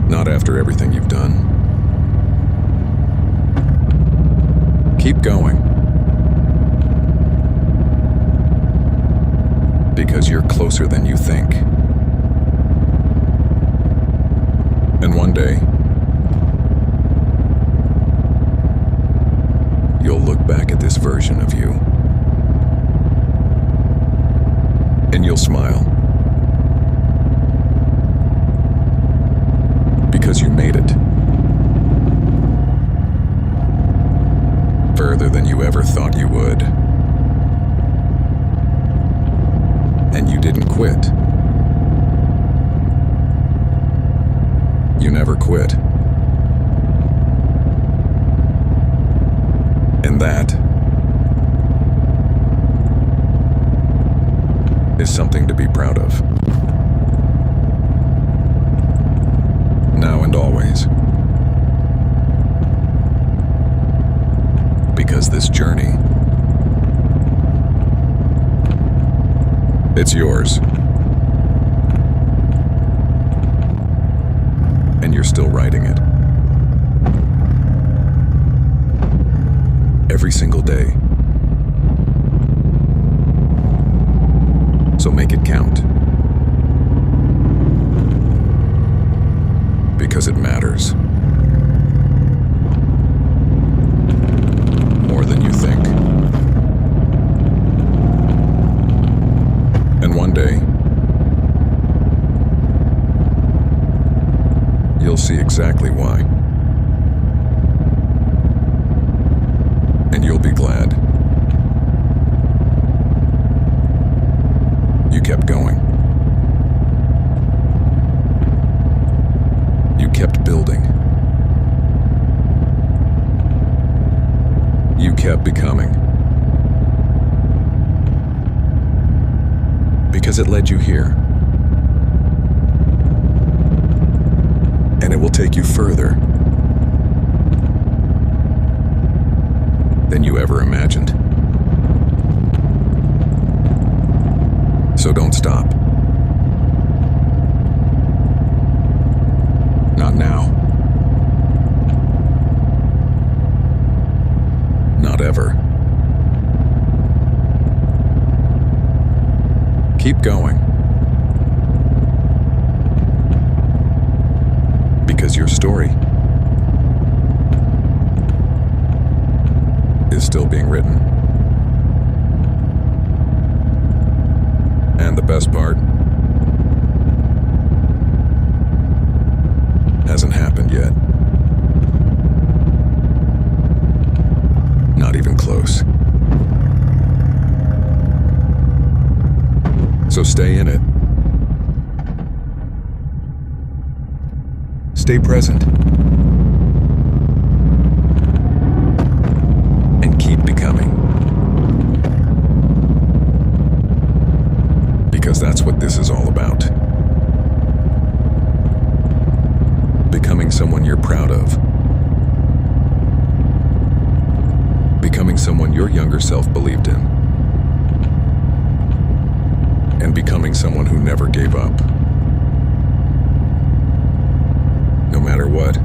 Not after everything you've done. Keep going. Because you're closer than you think. And one day, you'll look back at this version of you, and you'll smile. Because you made it. Further than you ever thought you would. And you didn't quit. You never quit. And that is something to be proud of. Now and always. Because this journey, it's yours. And you're still writing it. Every single day. So make it count. Because it matters. More than you think. And one day, you'll see exactly why. And you'll be glad. You kept going. You kept building. You kept becoming. Because it led you here. And it will take you further than you ever imagined. So don't stop. Not now. Not ever. Keep going. Because your story is still being written. And the best part hasn't happened yet. Not even close. So stay in it. Stay present. And keep becoming. Because that's what this is all about. Becoming someone you're proud of. Becoming someone your younger self believed in. And becoming someone who never gave up. No matter what.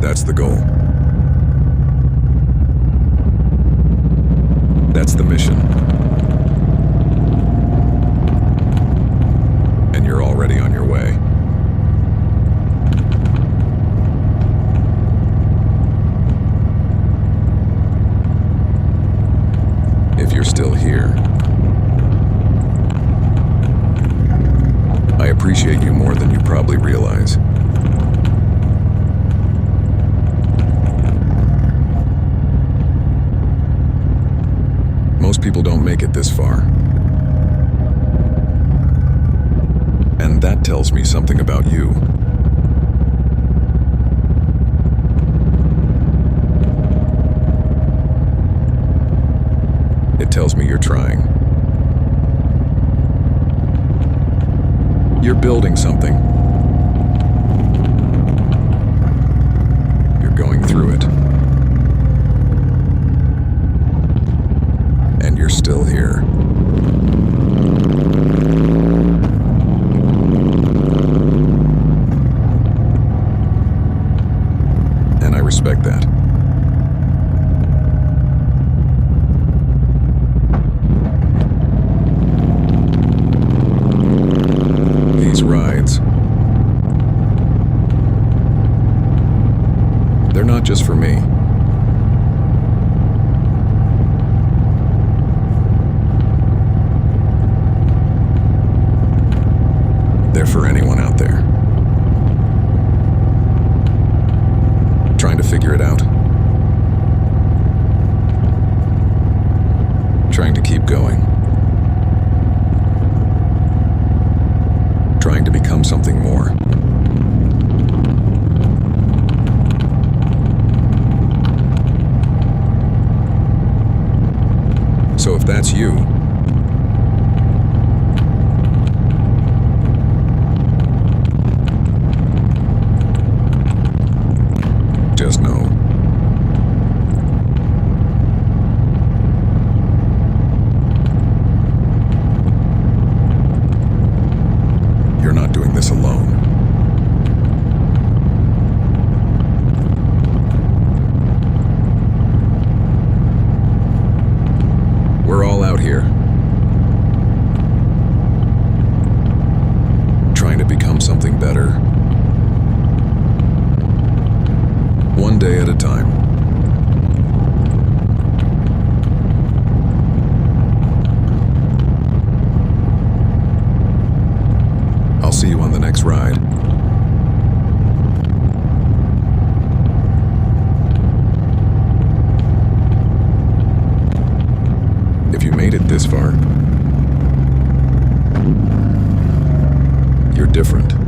That's the goal. That's the mission. And you're already on your way. If you're still here, I appreciate you more than you probably realize. Most people don't make it this far. And that tells me something about you. It tells me you're trying. You're building something. You're going through it. And you're still here. And I respect that. These rides, they're not just for me. They're for anyone out there trying to figure it out, trying to keep going, trying to become something more. So if that's you, just know you're not doing this alone. We're all out here trying to become something better, one day at a time. I'll see you on the next ride. If you made it this far, you're different.